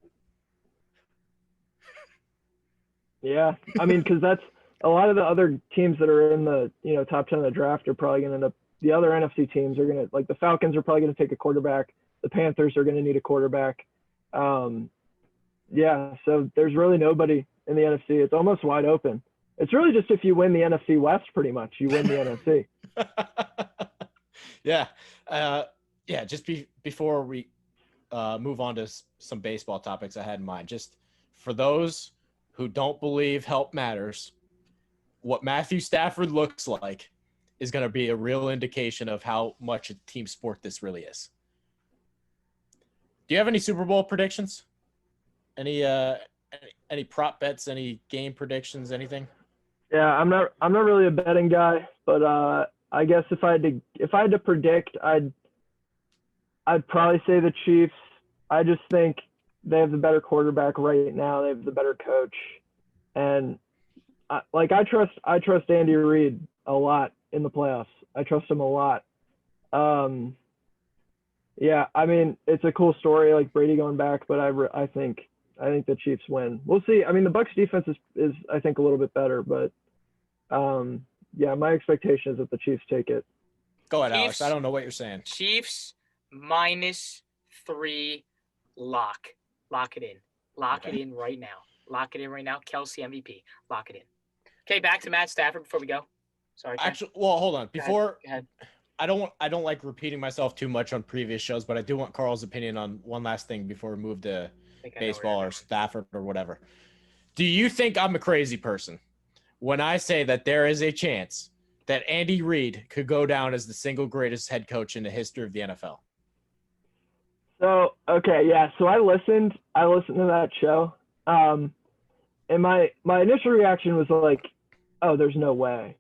S2: Yeah. I mean, because that's a lot of the other teams that are in the top 10 of the draft are probably going to end up. The other NFC teams are going to, like the Falcons are probably going to take a quarterback. The Panthers are going to need a quarterback. Yeah, so there's really nobody in the NFC. It's almost wide open. It's really just if you win the NFC West, pretty much, you win the NFC.
S1: Yeah. Just before we move on to some baseball topics I had in mind, just for those who don't believe help matters, what Matthew Stafford looks like is going to be a real indication of how much a team sport this really is. Do you have any Super Bowl predictions? Any prop bets, any game predictions, anything?
S2: Yeah, I'm not really a betting guy, but I guess if I had to predict, I'd probably say the Chiefs. I just think they have the better quarterback right now. They have the better coach, and I trust Andy Reid a lot in the playoffs. I trust him a lot. Yeah, I mean it's a cool story, like Brady going back, but I think I think the Chiefs win. We'll see. I mean, the Bucks defense is I think a little bit better, but yeah, my expectation is that the Chiefs take it.
S1: Go ahead, Alex.
S3: Chiefs-
S1: I don't know what you're saying.
S3: Chiefs -3 lock. Lock it in. Lock it in right now. Lock it in right now. Kelsey MVP. Lock it in. Okay, back to Matt Stafford before we go. Sorry. Ken.
S1: Actually, well, hold on. Before
S3: Go ahead.
S1: I don't like repeating myself too much on previous shows, but I do want Carl's opinion on one last thing before we move to baseball or Stafford or whatever. Do you think I'm a crazy person when I say that there is a chance that Andy Reid could go down as the single greatest head coach in the history of the NFL?
S2: So okay, yeah. So I listened to that show, and my initial reaction was like, oh, there's no way.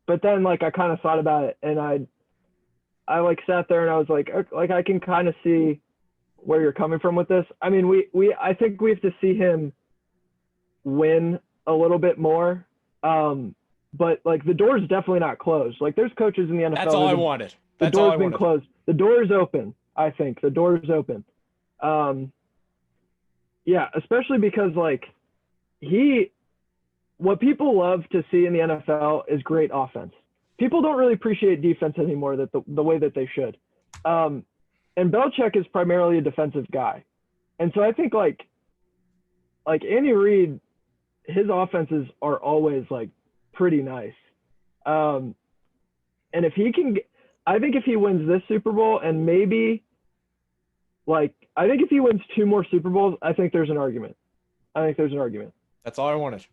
S2: But then like I kind of thought about it, and I like sat there and I was like I can kind of see where you're coming from with this. I mean, I think we have to see him win a little bit more. But like the door's definitely not closed. Like there's coaches in the NFL.
S1: That's all I wanted.
S2: The
S1: That's all
S2: door's
S1: I
S2: been
S1: wanted.
S2: closed. The door is open. I think the door is open. Yeah, especially because like what people love to see in the NFL is great offense. People don't really appreciate defense anymore the way that they should. And Belichick is primarily a defensive guy. And so I think like Andy Reid, his offenses are always like pretty nice. And if he can, I think if he wins this Super Bowl and maybe I think if he wins 2 more Super Bowls, I think there's an argument.
S1: That's all I wanted.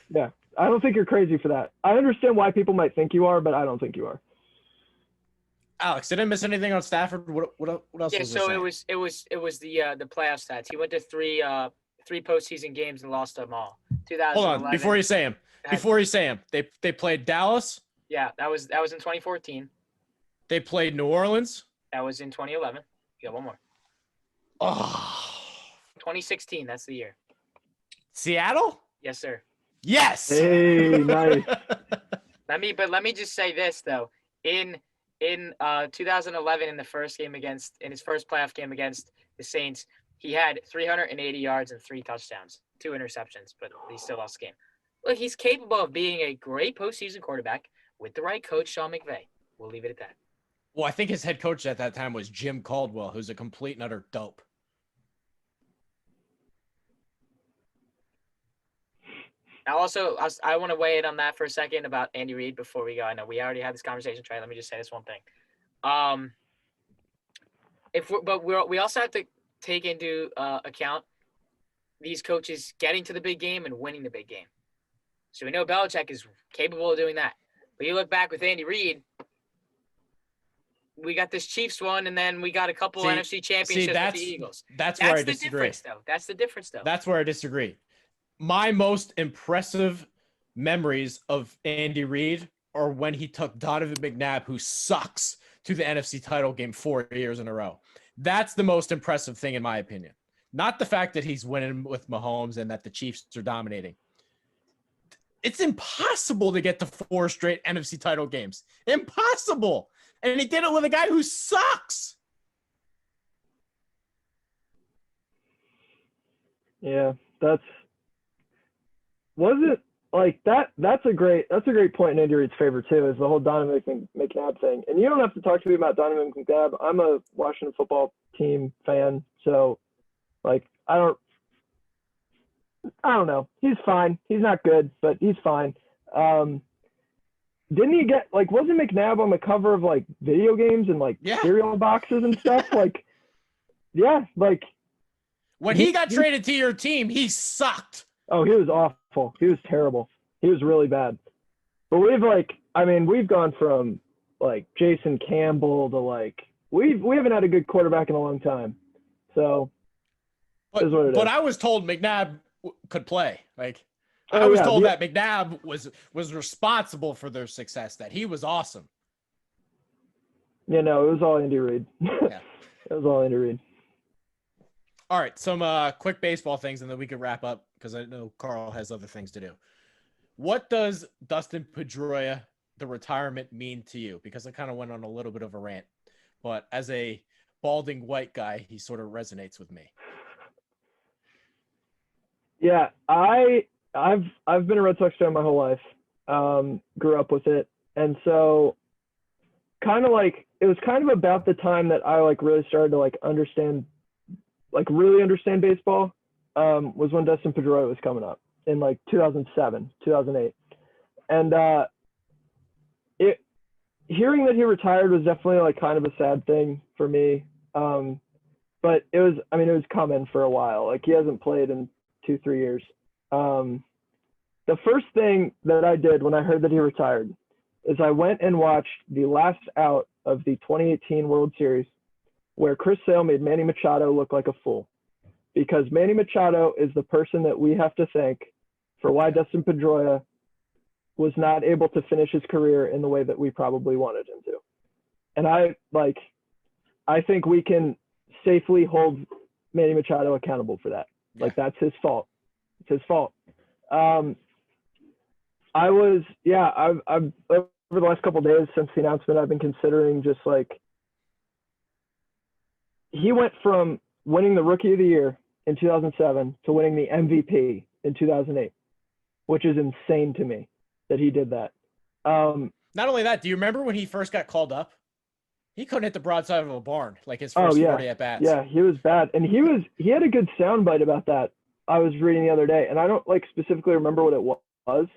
S2: Yeah. I don't think you're crazy for that. I understand why people might think you are, but I don't think you are.
S1: Alex, did I miss anything on Stafford? What else?
S3: Yeah,
S1: was
S3: so
S1: I
S3: it was the playoff stats. He went to three postseason games and lost them all. 2011.
S1: Hold on, before you say him, they played Dallas.
S3: Yeah, that was in 2014.
S1: They played New Orleans.
S3: That was in 2011. You got one more.
S1: Oh,
S3: 2016. That's the year.
S1: Seattle.
S3: Yes, sir.
S1: Yes.
S2: Hey, nice.
S3: Let me just say this though. In 2011, in his first playoff game against the Saints, he had 380 yards and 3 touchdowns, 2 interceptions, but he still lost the game. Look, he's capable of being a great postseason quarterback with the right coach, Sean McVay. We'll leave it at that.
S1: Well, I think his head coach at that time was Jim Caldwell, who's a complete and utter dope.
S3: I want to weigh in on that for a second about Andy Reid before we go. I know we already had this conversation, Trey. Let me just say this one thing. We also have to take into account these coaches getting to the big game and winning the big game. So we know Belichick is capable of doing that. But you look back with Andy Reid, we got this Chiefs one, and then we got a couple NFC championships with the Eagles.
S1: That's where I disagree.
S3: That's the difference, though.
S1: That's where I disagree. My most impressive memories of Andy Reid are when he took Donovan McNabb, who sucks, to the NFC title game 4 years in a row. That's the most impressive thing, in my opinion. Not the fact that he's winning with Mahomes and that the Chiefs are dominating. It's impossible to get to 4 straight NFC title games. Impossible. And he did it with a guy who sucks.
S2: Yeah, that's a great point in Andy Reid's favor too, is the whole Donovan McNabb thing. And you don't have to talk to me about Donovan McNabb. I'm a Washington football team fan, so like I don't know. He's fine. He's not good, but he's fine. Didn't he get wasn't McNabb on the cover of like video games and cereal boxes and stuff?
S1: When he got traded to your team, he sucked.
S2: Oh, he was awful. He was terrible. He was really bad. But we've gone from Jason Campbell to we haven't had a good quarterback in a long time. So
S1: but I was told McNabb could play. I was told that McNabb was responsible for their success, that he was awesome.
S2: Yeah, no, it was all Andy Reid.
S1: Yeah.
S2: It was all Andy Reid.
S1: All right, some quick baseball things, and then we can wrap up because I know Karl has other things to do. What does Dustin Pedroia, the retirement, mean to you? Because I kind of went on a little bit of a rant, but as a balding white guy, he sort of resonates with me.
S2: Yeah, I've been a Red Sox fan my whole life. Grew up with it, and so kind of like it was kind of about the time that I like really started to like really understand baseball. Was when Dustin Pedroia was coming up in like 2007, 2008, and hearing that he retired was definitely like kind of a sad thing for me. But it was coming for a while. Like he hasn't played in 2-3 years. The first thing that I did when I heard that he retired is I went and watched the last out of the 2018 World Series where Chris Sale made Manny Machado look like a fool. Because Manny Machado is the person that we have to thank for why Dustin Pedroia was not able to finish his career in the way that we probably wanted him to. And I think we can safely hold Manny Machado accountable for that.
S1: Yeah.
S2: Like that's his fault. It's his fault. I've over the last couple of days since the announcement, I've been considering just like he went from winning the Rookie of the Year in 2007 to winning the MVP in 2008, which is insane to me that he did that.
S1: Not only that, do you remember when he first got called up? He couldn't hit the broadside of a barn like his first 40 at bats.
S2: Yeah, he was bad, and he had a good soundbite about that. I was reading the other day, and I don't like specifically remember what it was.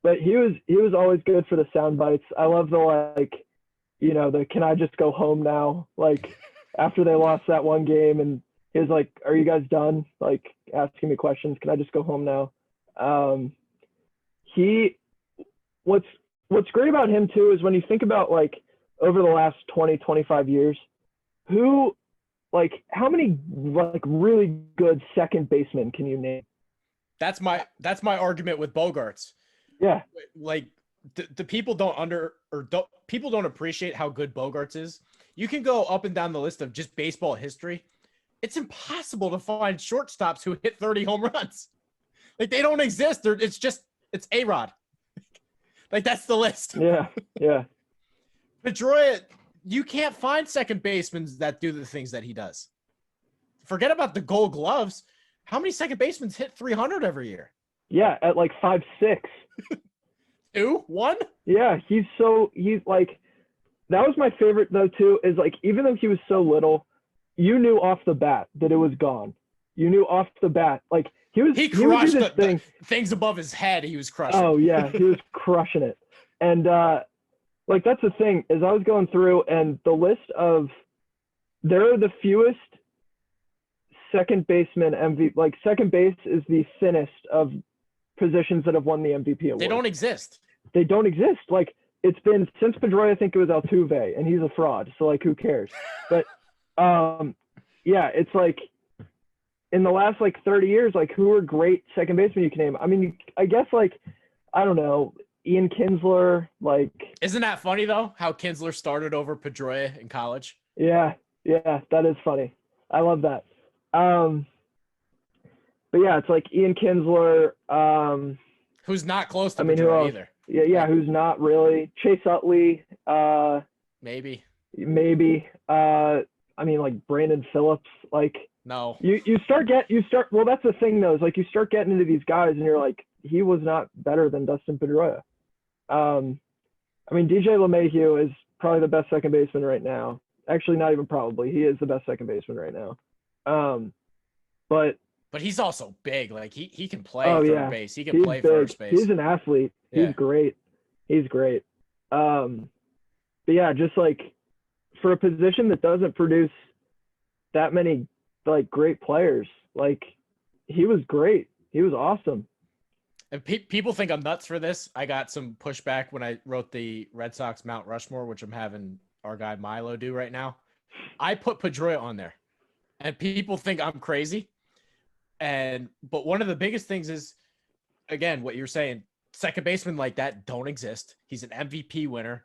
S2: But he was always good for the sound bites. I love the the "Can I just go home now?" Like after they lost that one game, and he was like, "Are you guys done? Like asking me questions? Can I just go home now?" What's great about him too is when you think about like over the last 20-25 years, how many like really good second basemen can you name?
S1: That's my argument with Bogarts.
S2: Yeah.
S1: Like the people people don't appreciate how good Bogarts is. You can go up and down the list of just baseball history. It's impossible to find shortstops who hit 30 home runs. Like they don't exist. It's A-Rod. Like that's the list.
S2: Yeah. Yeah.
S1: Pedroia, you can't find second basemen that do the things that he does. Forget about the Gold Gloves. How many second basemen hit 300 every year?
S2: Yeah, at like 5'6".
S1: 2? 1?
S2: Yeah, he's like that was my favorite though too, is like even though he was so little, you knew off the bat that it was gone. You knew off the bat. Like he
S1: crushed the things above his head, he was crushing.
S2: Oh yeah, he was crushing it. And like that's the thing, is I was going through and the list of there are the fewest second baseman MVP, like second base is the thinnest of positions that have won the MVP award.
S1: They don't exist.
S2: They don't exist. Like it's been since Pedroia, I think it was Altuve, and he's a fraud. So like, who cares? But yeah, it's like in the last like 30 years, like who are great second basemen you can name? I mean, I guess like I don't know, Ian Kinsler. Like,
S1: isn't that funny though? How Kinsler started over Pedroia in college?
S2: Yeah, that is funny. I love that. But yeah, it's like Ian Kinsler.
S1: Who's not close to Pedroia either.
S2: Yeah, who's not really. Chase Utley.
S1: Maybe.
S2: I mean, like Brandon Phillips. Like
S1: no.
S2: Well, that's the thing though. Is like you start getting into these guys, and you're like, he was not better than Dustin Pedroia. I mean, DJ LeMahieu is probably the best second baseman right now. Actually, not even probably. He is the best second baseman right now.
S1: But he's also big. Like he can play third base. He can play first base.
S2: He's an athlete.
S1: Yeah.
S2: He's great. But yeah, just like for a position that doesn't produce that many like great players, like he was great. He was awesome.
S1: And people think I'm nuts for this. I got some pushback when I wrote the Red Sox Mount Rushmore, which I'm having our guy Milo do right now. I put Pedroia on there, and people think I'm crazy. But one of the biggest things is, again, what you're saying, second basemen like that don't exist. He's an MVP winner.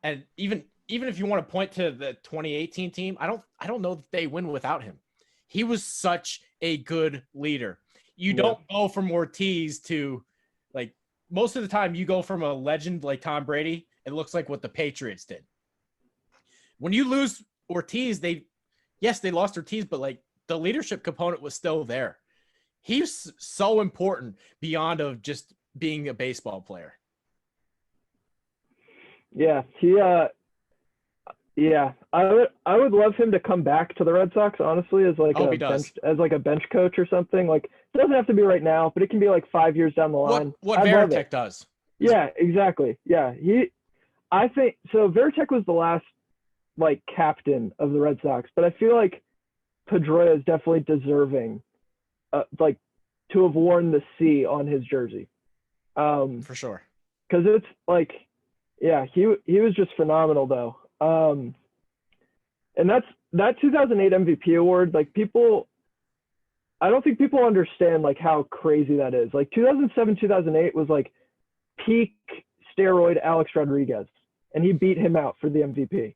S1: And even if you want to point to the 2018 team, I don't know that they win without him. He was such a good leader. You don't go from Ortiz to, like, most of the time you go from a legend like Tom Brady, it looks like what the Patriots did. When you lose Ortiz, they lost Ortiz, but like the leadership component was still there. he's so important beyond of just being a baseball player.
S2: Yeah, I would love him to come back to the Red Sox, honestly, as like a bench coach or something. Like, it doesn't have to be right now, but it can be like 5 years down the line.
S1: What Varitek does.
S2: Yeah, exactly. Yeah, I think so. Varitek was the last like captain of the Red Sox, but I feel like Pedroia is definitely deserving, like, to have worn the C on his jersey.
S1: For sure.
S2: Because it's like, yeah, he was just phenomenal though. And that 2008 MVP award, like, I don't think people understand like how crazy that is. Like 2007, 2008 was like peak steroid Alex Rodriguez, and he beat him out for the MVP.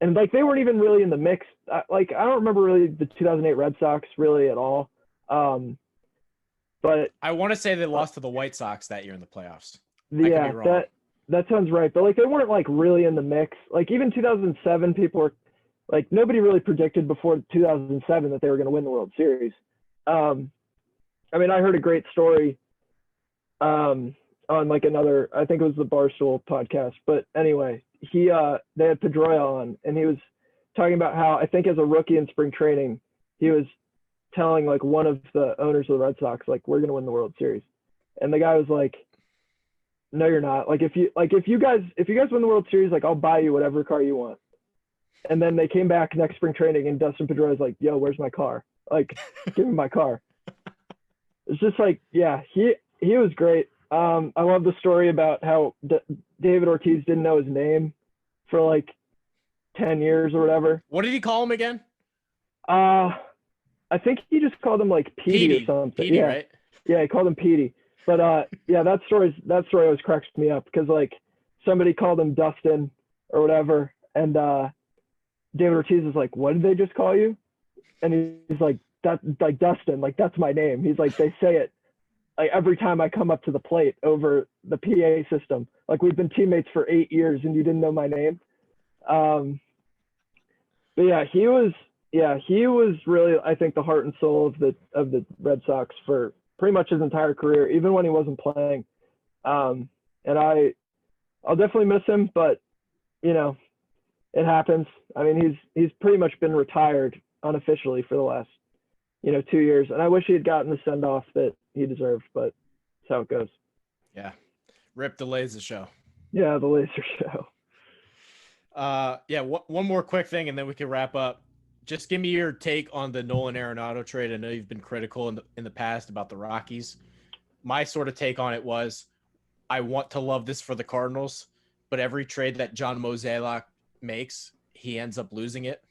S2: And like, they weren't even really in the mix. Like, I don't remember really the 2008 Red Sox really at all. But
S1: I want to say they lost to the White Sox that year in the playoffs.
S2: Yeah, that sounds right. But like, they weren't like really in the mix. Like, even 2007, people were like, nobody really predicted before 2007 that they were going to win the World Series. I mean, I heard a great story on like another, I think it was the Barstool podcast. But anyway, they had Pedroia on, and he was talking about how, I think as a rookie in spring training, he was telling like one of the owners of the Red Sox, like, we're going to win the World Series. And the guy was like, no, you're not. Like, if you guys win the World Series, like, I'll buy you whatever car you want. And then they came back next spring training, and Dustin Pedroia was like, yo, where's my car? Like, give me my car. It's just like, yeah, he was great. I love the story about how David Ortiz didn't know his name for like 10 years or whatever.
S1: What did he call him again?
S2: I think he just called him like Petey or something.
S1: Petey,
S2: yeah.
S1: Right?
S2: Yeah, he called him Petey. But yeah, that story always cracks me up, because like, somebody called him Dustin or whatever, and David Ortiz is like, what did they just call you? And he's like, that's like Dustin, like, that's my name. He's like, they say it like every time I come up to the plate over the PA system. Like, we've been teammates for 8 years and you didn't know my name. But yeah, he was really, I think, the heart and soul of the Red Sox for pretty much his entire career, even when he wasn't playing. And I'll definitely miss him, but you know, it happens. I mean, he's pretty much been retired unofficially for the last, 2 years. And I wish he had gotten the send off that he deserved, but that's how it goes.
S1: Yeah. Rip the Laser Show.
S2: Yeah, the Laser Show.
S1: Yeah, one more quick thing, and then we can wrap up. Just give me your take on the Nolan Arenado trade. I know you've been critical in the past about the Rockies. My sort of take on it was, I want to love this for the Cardinals, but every trade that John Mozeliak makes, he ends up losing it.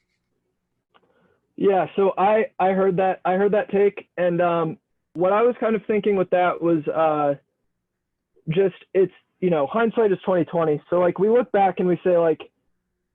S2: Yeah, so I heard that take, and what I was kind of thinking with that was just, it's, hindsight is 2020. So like, we look back and we say like,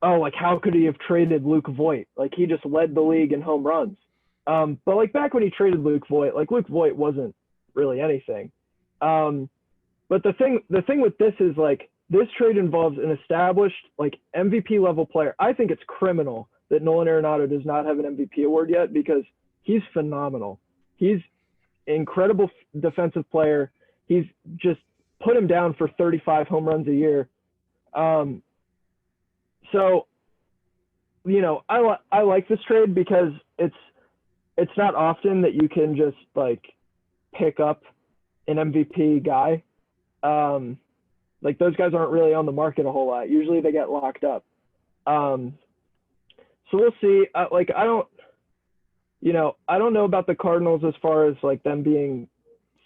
S2: oh, like, how could he have traded Luke Voit? Like, he just led the league in home runs. But like, back when he traded Luke Voit, like, Luke Voit wasn't really anything. But the thing with this is like, this trade involves an established like MVP level player. I think it's criminal that Nolan Arenado does not have an MVP award yet, because he's phenomenal. He's an incredible defensive player. He's just put him down for 35 home runs a year. So, I like this trade because it's not often that you can just like pick up an MVP guy. Like, those guys aren't really on the market a whole lot. Usually they get locked up. So we'll see. I don't know about the Cardinals as far as like them being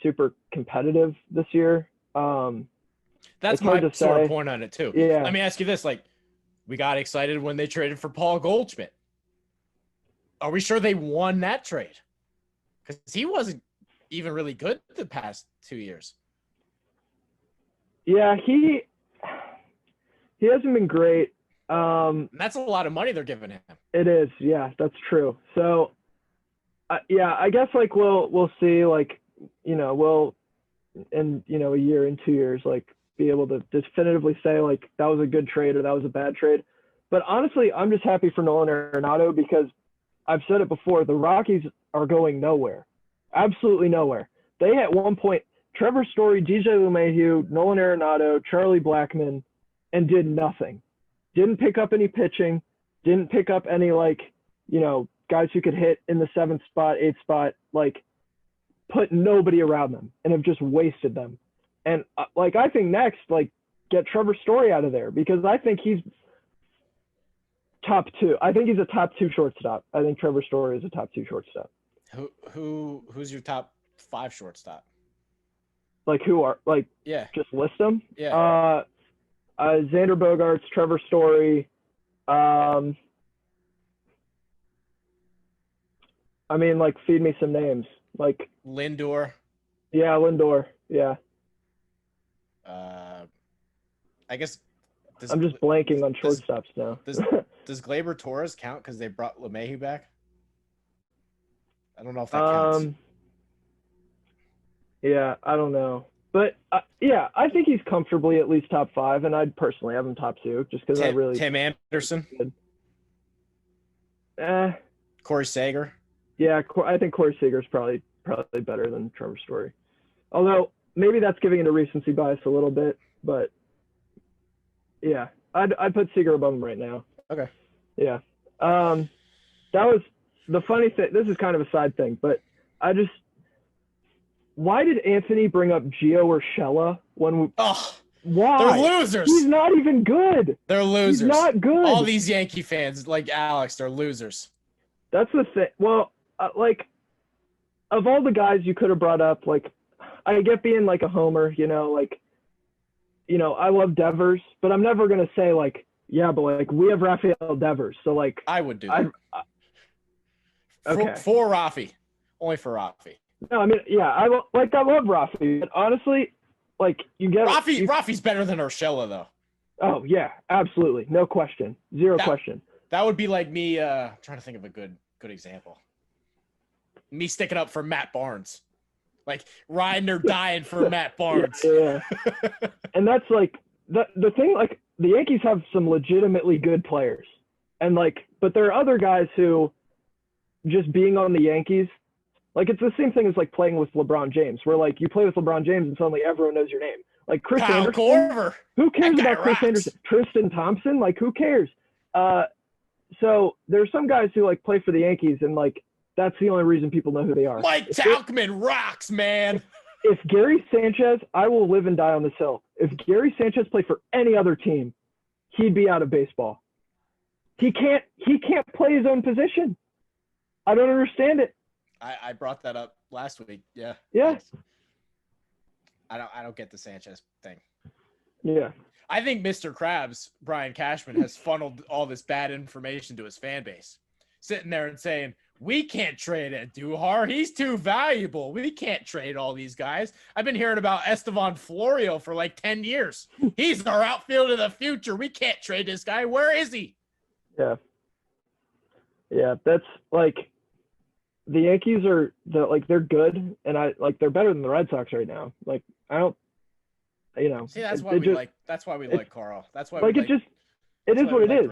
S2: super competitive this year.
S1: That's my sort of point on it too.
S2: Yeah.
S1: Let me ask you this: like, we got excited when they traded for Paul Goldschmidt. Are we sure they won that trade? Because he wasn't even really good the past 2 years.
S2: Yeah, he hasn't been great.
S1: That's a lot of money they're giving him.
S2: It is, yeah, that's true. So, yeah, I guess like we'll see, like, we'll in a year and 2 years, like, be able to definitively say like that was a good trade or that was a bad trade. But honestly, I'm just happy for Nolan Arenado, because I've said it before, the Rockies are going nowhere. Absolutely nowhere. They at one point, Trevor Story, DJ LeMahieu, Nolan Arenado, Charlie Blackmon, and did nothing. Didn't pick up any pitching. Didn't pick up any, guys who could hit in the 7th spot, 8th spot, put nobody around them and have just wasted them. And, I think next, get Trevor Story out of there because I think he's top 2. I think he's a top 2 shortstop. I think Trevor Story is a top 2 shortstop.
S1: Who's your top 5 shortstop?
S2: Who are
S1: yeah?
S2: Just list them.
S1: Yeah.
S2: Xander Bogaerts, Trevor Story. Feed me some names.
S1: Lindor.
S2: Yeah, Lindor. Yeah.
S1: I guess.
S2: I'm just blanking on shortstops now.
S1: Does Gleyber Torres count because they brought LeMahieu back? I don't know if that counts.
S2: Yeah, I don't know. But, I think he's comfortably at least top 5, and I'd personally have him top 2 just because I really –
S1: Tim Anderson? Corey Seager?
S2: Yeah, I think Corey Seager is probably better than Trevor Story. Although, maybe that's giving it a recency bias a little bit, but, yeah. I'd put Seager above him right now.
S1: Okay.
S2: Yeah. That was the funny thing. This is kind of a side thing, but why did Anthony bring up Gio Urshela when why?
S1: They're losers.
S2: He's not even good.
S1: They're losers.
S2: He's not good.
S1: All these Yankee fans, like Alex, they're losers.
S2: That's the thing. Well, of all the guys you could have brought up, I get being a homer, I love Devers, but I'm never going to say we have Rafael Devers. So
S1: I would do that.
S2: Okay.
S1: For Rafi. Only for Rafi.
S2: No, I love Rafi, but honestly, you get
S1: Rafi's better than Urshela though.
S2: Oh yeah, absolutely, no question, zero question.
S1: That would be like me trying to think of a good example. Me sticking up for Matt Barnes, riding or dying for Matt Barnes.
S2: Yeah. And that's the thing. The Yankees have some legitimately good players, and but there are other guys who, just being on the Yankees. It's the same thing as playing with LeBron James, where you play with LeBron James and suddenly everyone knows your name. Chris
S1: Kyle
S2: Anderson.
S1: Korver.
S2: Who cares about Chris
S1: rocks.
S2: Anderson? Tristan Thompson. Who cares? So there's some guys who play for the Yankees and that's the only reason people know who they are.
S1: Mike Tauchman rocks, man.
S2: If Gary Sanchez, I will live and die on this hill. If Gary Sanchez played for any other team, he'd be out of baseball. He can't play his own position. I don't understand it.
S1: I brought that up last week. Yeah.
S2: Yeah.
S1: I don't get the Sanchez thing.
S2: Yeah.
S1: I think Mr. Krabs, Brian Cashman, has funneled all this bad information to his fan base. Sitting there and saying, we can't trade Andujar. He's too valuable. We can't trade all these guys. I've been hearing about Estevan Florio for 10 years. He's our outfield of the future. We can't trade this guy. Where is he?
S2: Yeah. Yeah, that's the Yankees are they're good, and they're better than the Red Sox right now. I don't,
S1: See, that's why we like. That's why we like Carl. That's why
S2: it is what it is.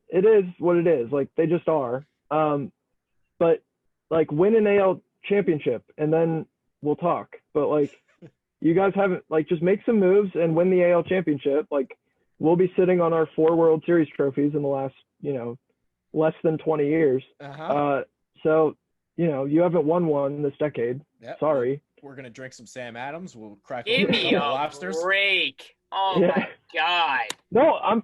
S1: It
S2: is what it is. They just are. But win an AL championship, and then we'll talk. But you guys haven't just make some moves and win the AL championship. We'll be sitting on our 4 World Series trophies in the last less than 20 years. So, you haven't won one this decade.
S1: Yep.
S2: Sorry.
S1: We're going to drink some Sam Adams. We'll crack
S3: Give me a
S1: lobsters.
S3: break. Oh, my God.
S2: No, I'm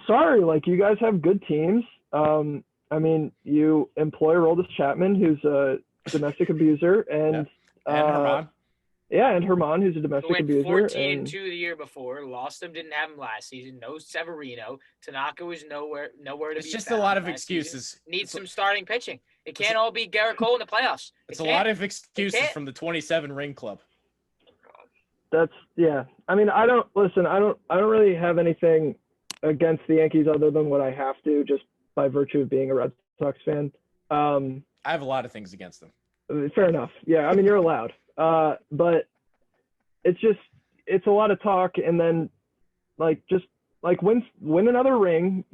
S2: sorry. You guys have good teams. You employ Roldis Chapman, who's a domestic abuser, and
S1: Herman.
S2: Yeah, and Herman, who's a domestic abuser.
S3: 14-2 the year before. Lost him, didn't have him last season. No Severino. Tanaka was nowhere to be
S1: It's just a lot of excuses.
S3: Season. Needs some starting pitching. It can't all be Garrett Cole in the playoffs.
S1: It's a lot of excuses from the 27 ring club.
S2: That's yeah. I don't really have anything against the Yankees other than what I have to, just by virtue of being a Red Sox fan.
S1: I have a lot of things against them.
S2: Fair enough. Yeah, you're allowed. But it's a lot of talk, and then win another ring,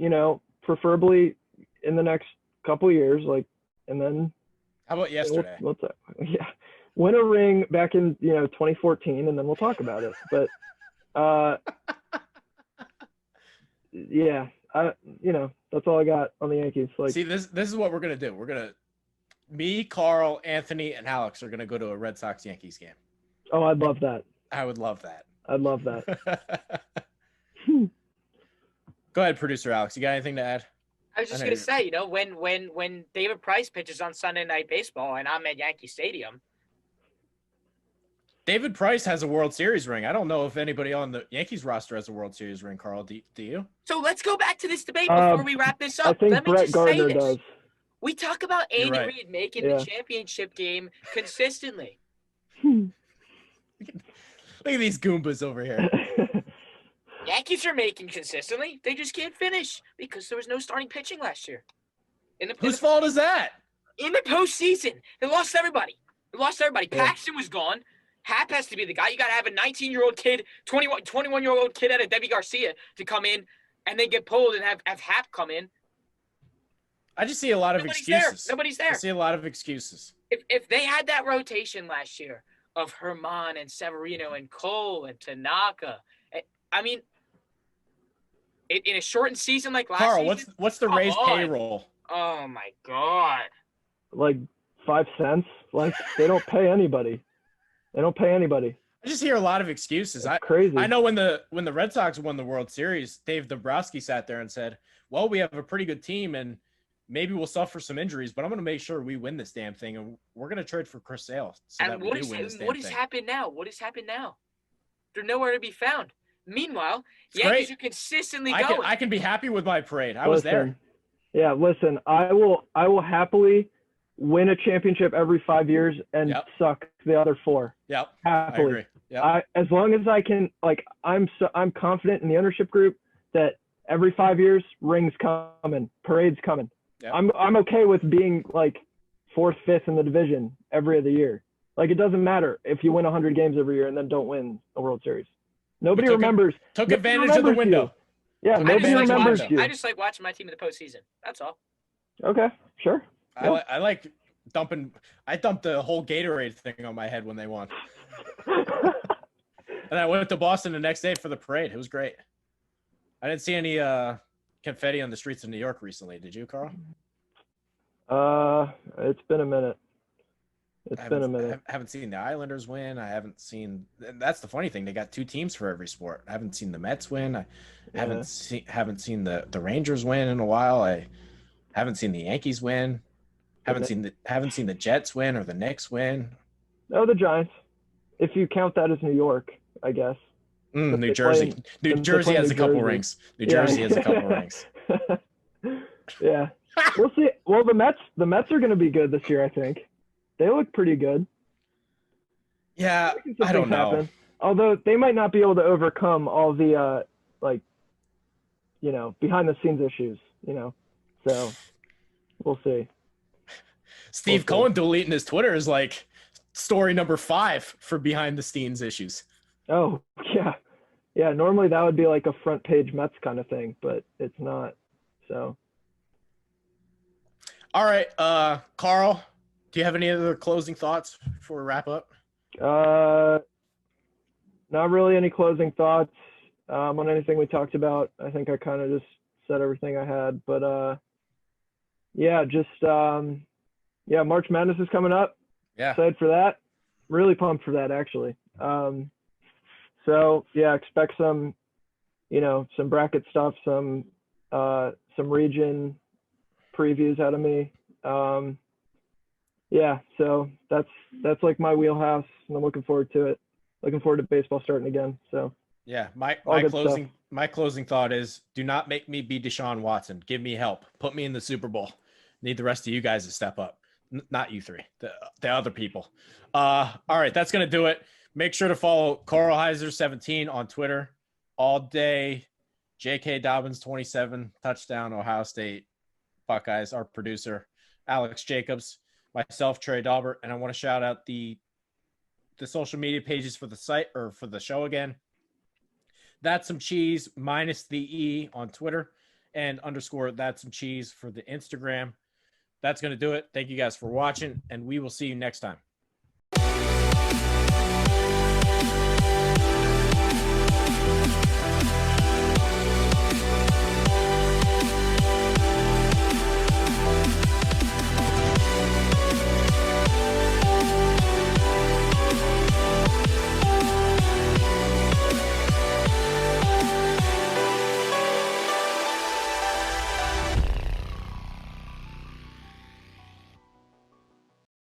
S2: preferably in the next couple years, and then
S1: How about yesterday?
S2: What's that? Yeah, win a ring back in 2014, and then we'll talk about it. But yeah, that's all I got on the Yankees. Like,
S1: see, this is what we're gonna do. Me, Carl, Anthony, and Alex are gonna go to a Red Sox Yankees game.
S2: oh, I'd love that.
S1: I would love that.
S2: I'd love that.
S1: Go ahead, producer Alex. You got anything to add?
S3: I was just gonna say, when David Price pitches on Sunday Night Baseball and I'm at Yankee Stadium.
S1: David Price has a World Series ring. I don't know if anybody on the Yankees roster has a World Series ring, Carl. Do you?
S3: So let's go back to this debate before we wap this up.
S2: I think
S3: Let me
S2: Brett
S3: just
S2: Gardner
S3: say this.
S2: does.
S3: We talk about Andy
S1: right.
S3: Reid making the championship game consistently.
S1: Look at these Goombas over here.
S3: Yankees are making consistently. They just can't finish because there was no starting pitching last year.
S1: Whose fault is that?
S3: In the postseason, they lost everybody.
S2: Yeah.
S3: Paxton was gone. Hap has to be the guy. You got to have a 19-year-old kid, 21-year-old kid out of Debbie Garcia to come in and then get pulled and have Hap come in.
S1: I just see a lot of excuses.
S3: Nobody's there.
S1: I see a lot of excuses.
S3: If they had that rotation last year of Herman and Severino and Cole and Tanaka, I mean, in a shortened season like last
S1: Carl,
S3: season.
S1: what's the raised payroll?
S3: Oh my God.
S2: Like 5 cents. Like, they don't pay anybody.
S1: I just hear a lot of excuses.
S2: It's crazy.
S1: I know when the Red Sox won the World Series, Dave Dombrowski sat there and said, "Well, we have a pretty good team, and maybe we'll suffer some injuries, but I'm going to make sure we win this damn thing, and we're going to trade for Chris Sale so that we do win this damn thing."
S3: What has happened now? What has happened now? They're nowhere to be found. Meanwhile,
S1: It's
S3: Yankees
S1: great.
S3: are consistently going.
S1: I can be happy with my parade. I was there.
S2: Yeah, listen, I will happily win a championship every 5 years and suck the other 4.
S1: Yep.
S2: Happily.
S1: I agree. Yep.
S2: As long as I can, like, I'm confident in the ownership group that every 5 years, rings coming, parades coming.
S1: Yep.
S2: I'm okay with being like 4th, 5th in the division every other year. Like, it doesn't matter if you win 100 games every year and then don't win a World Series. Nobody remembers.
S1: Took advantage of the window.
S2: Yeah, nobody remembers you.
S3: I just like watching my team in the postseason. That's all.
S2: Okay, sure.
S1: I like dumping. I dumped the whole Gatorade thing on my head when they won. And I went to Boston the next day for the parade. It was great. I didn't see any confetti on the streets of New York recently. Did you, Carl?
S2: It's been a minute.
S1: I haven't seen the Islanders win. I haven't seen. That's the funny thing. They got 2 teams for every sport. I haven't seen the Mets win. I haven't seen the Rangers win in a while. I haven't seen the Yankees win. Haven't seen the Jets win or the Knicks win.
S2: No, the Giants. If you count that as New York, I guess.
S1: New Jersey. New Jersey has a couple rings. New Jersey has a couple rings.
S2: Yeah. We'll see. Well, the Mets are going to be good this year, I think. They look pretty good.
S1: Yeah, I don't know.
S2: Although they might not be able to overcome all the behind the scenes issues, So we'll see.
S1: Steve Cohen deleting his Twitter is like story number 5 for behind the scenes issues.
S2: Oh, yeah. Yeah, normally that would be like a front page Mets kind of thing, but it's not. So.
S1: All right, Carl, do you have any other closing thoughts before we wrap up?
S2: Not really any closing thoughts on anything we talked about. I think I kind of just said everything I had, but March Madness is coming up.
S1: Yeah.
S2: Excited for that. Really pumped for that, actually. So yeah, expect some bracket stuff, some region previews out of me. So that's like my wheelhouse, and I'm looking forward to it. Looking forward to baseball starting again. So
S1: yeah, my closing thought is: do not make me be Deshaun Watson. Give me help. Put me in the Super Bowl. Need the rest of you guys to step up. Not you 3, the other people. All right, that's gonna do it. Make sure to follow Karl Heiser 17 on Twitter all day. J.K. Dobbins 27 touchdown Ohio State Buckeyes. Our producer Alex Jacobs, myself Trey Daubert, and I want to shout out the social media pages for the site or for the show again. That's Some Cheese minus the E on Twitter and _That's Some Cheese for the Instagram. that's going to do it. Thank you guys for watching, and we will see you next time.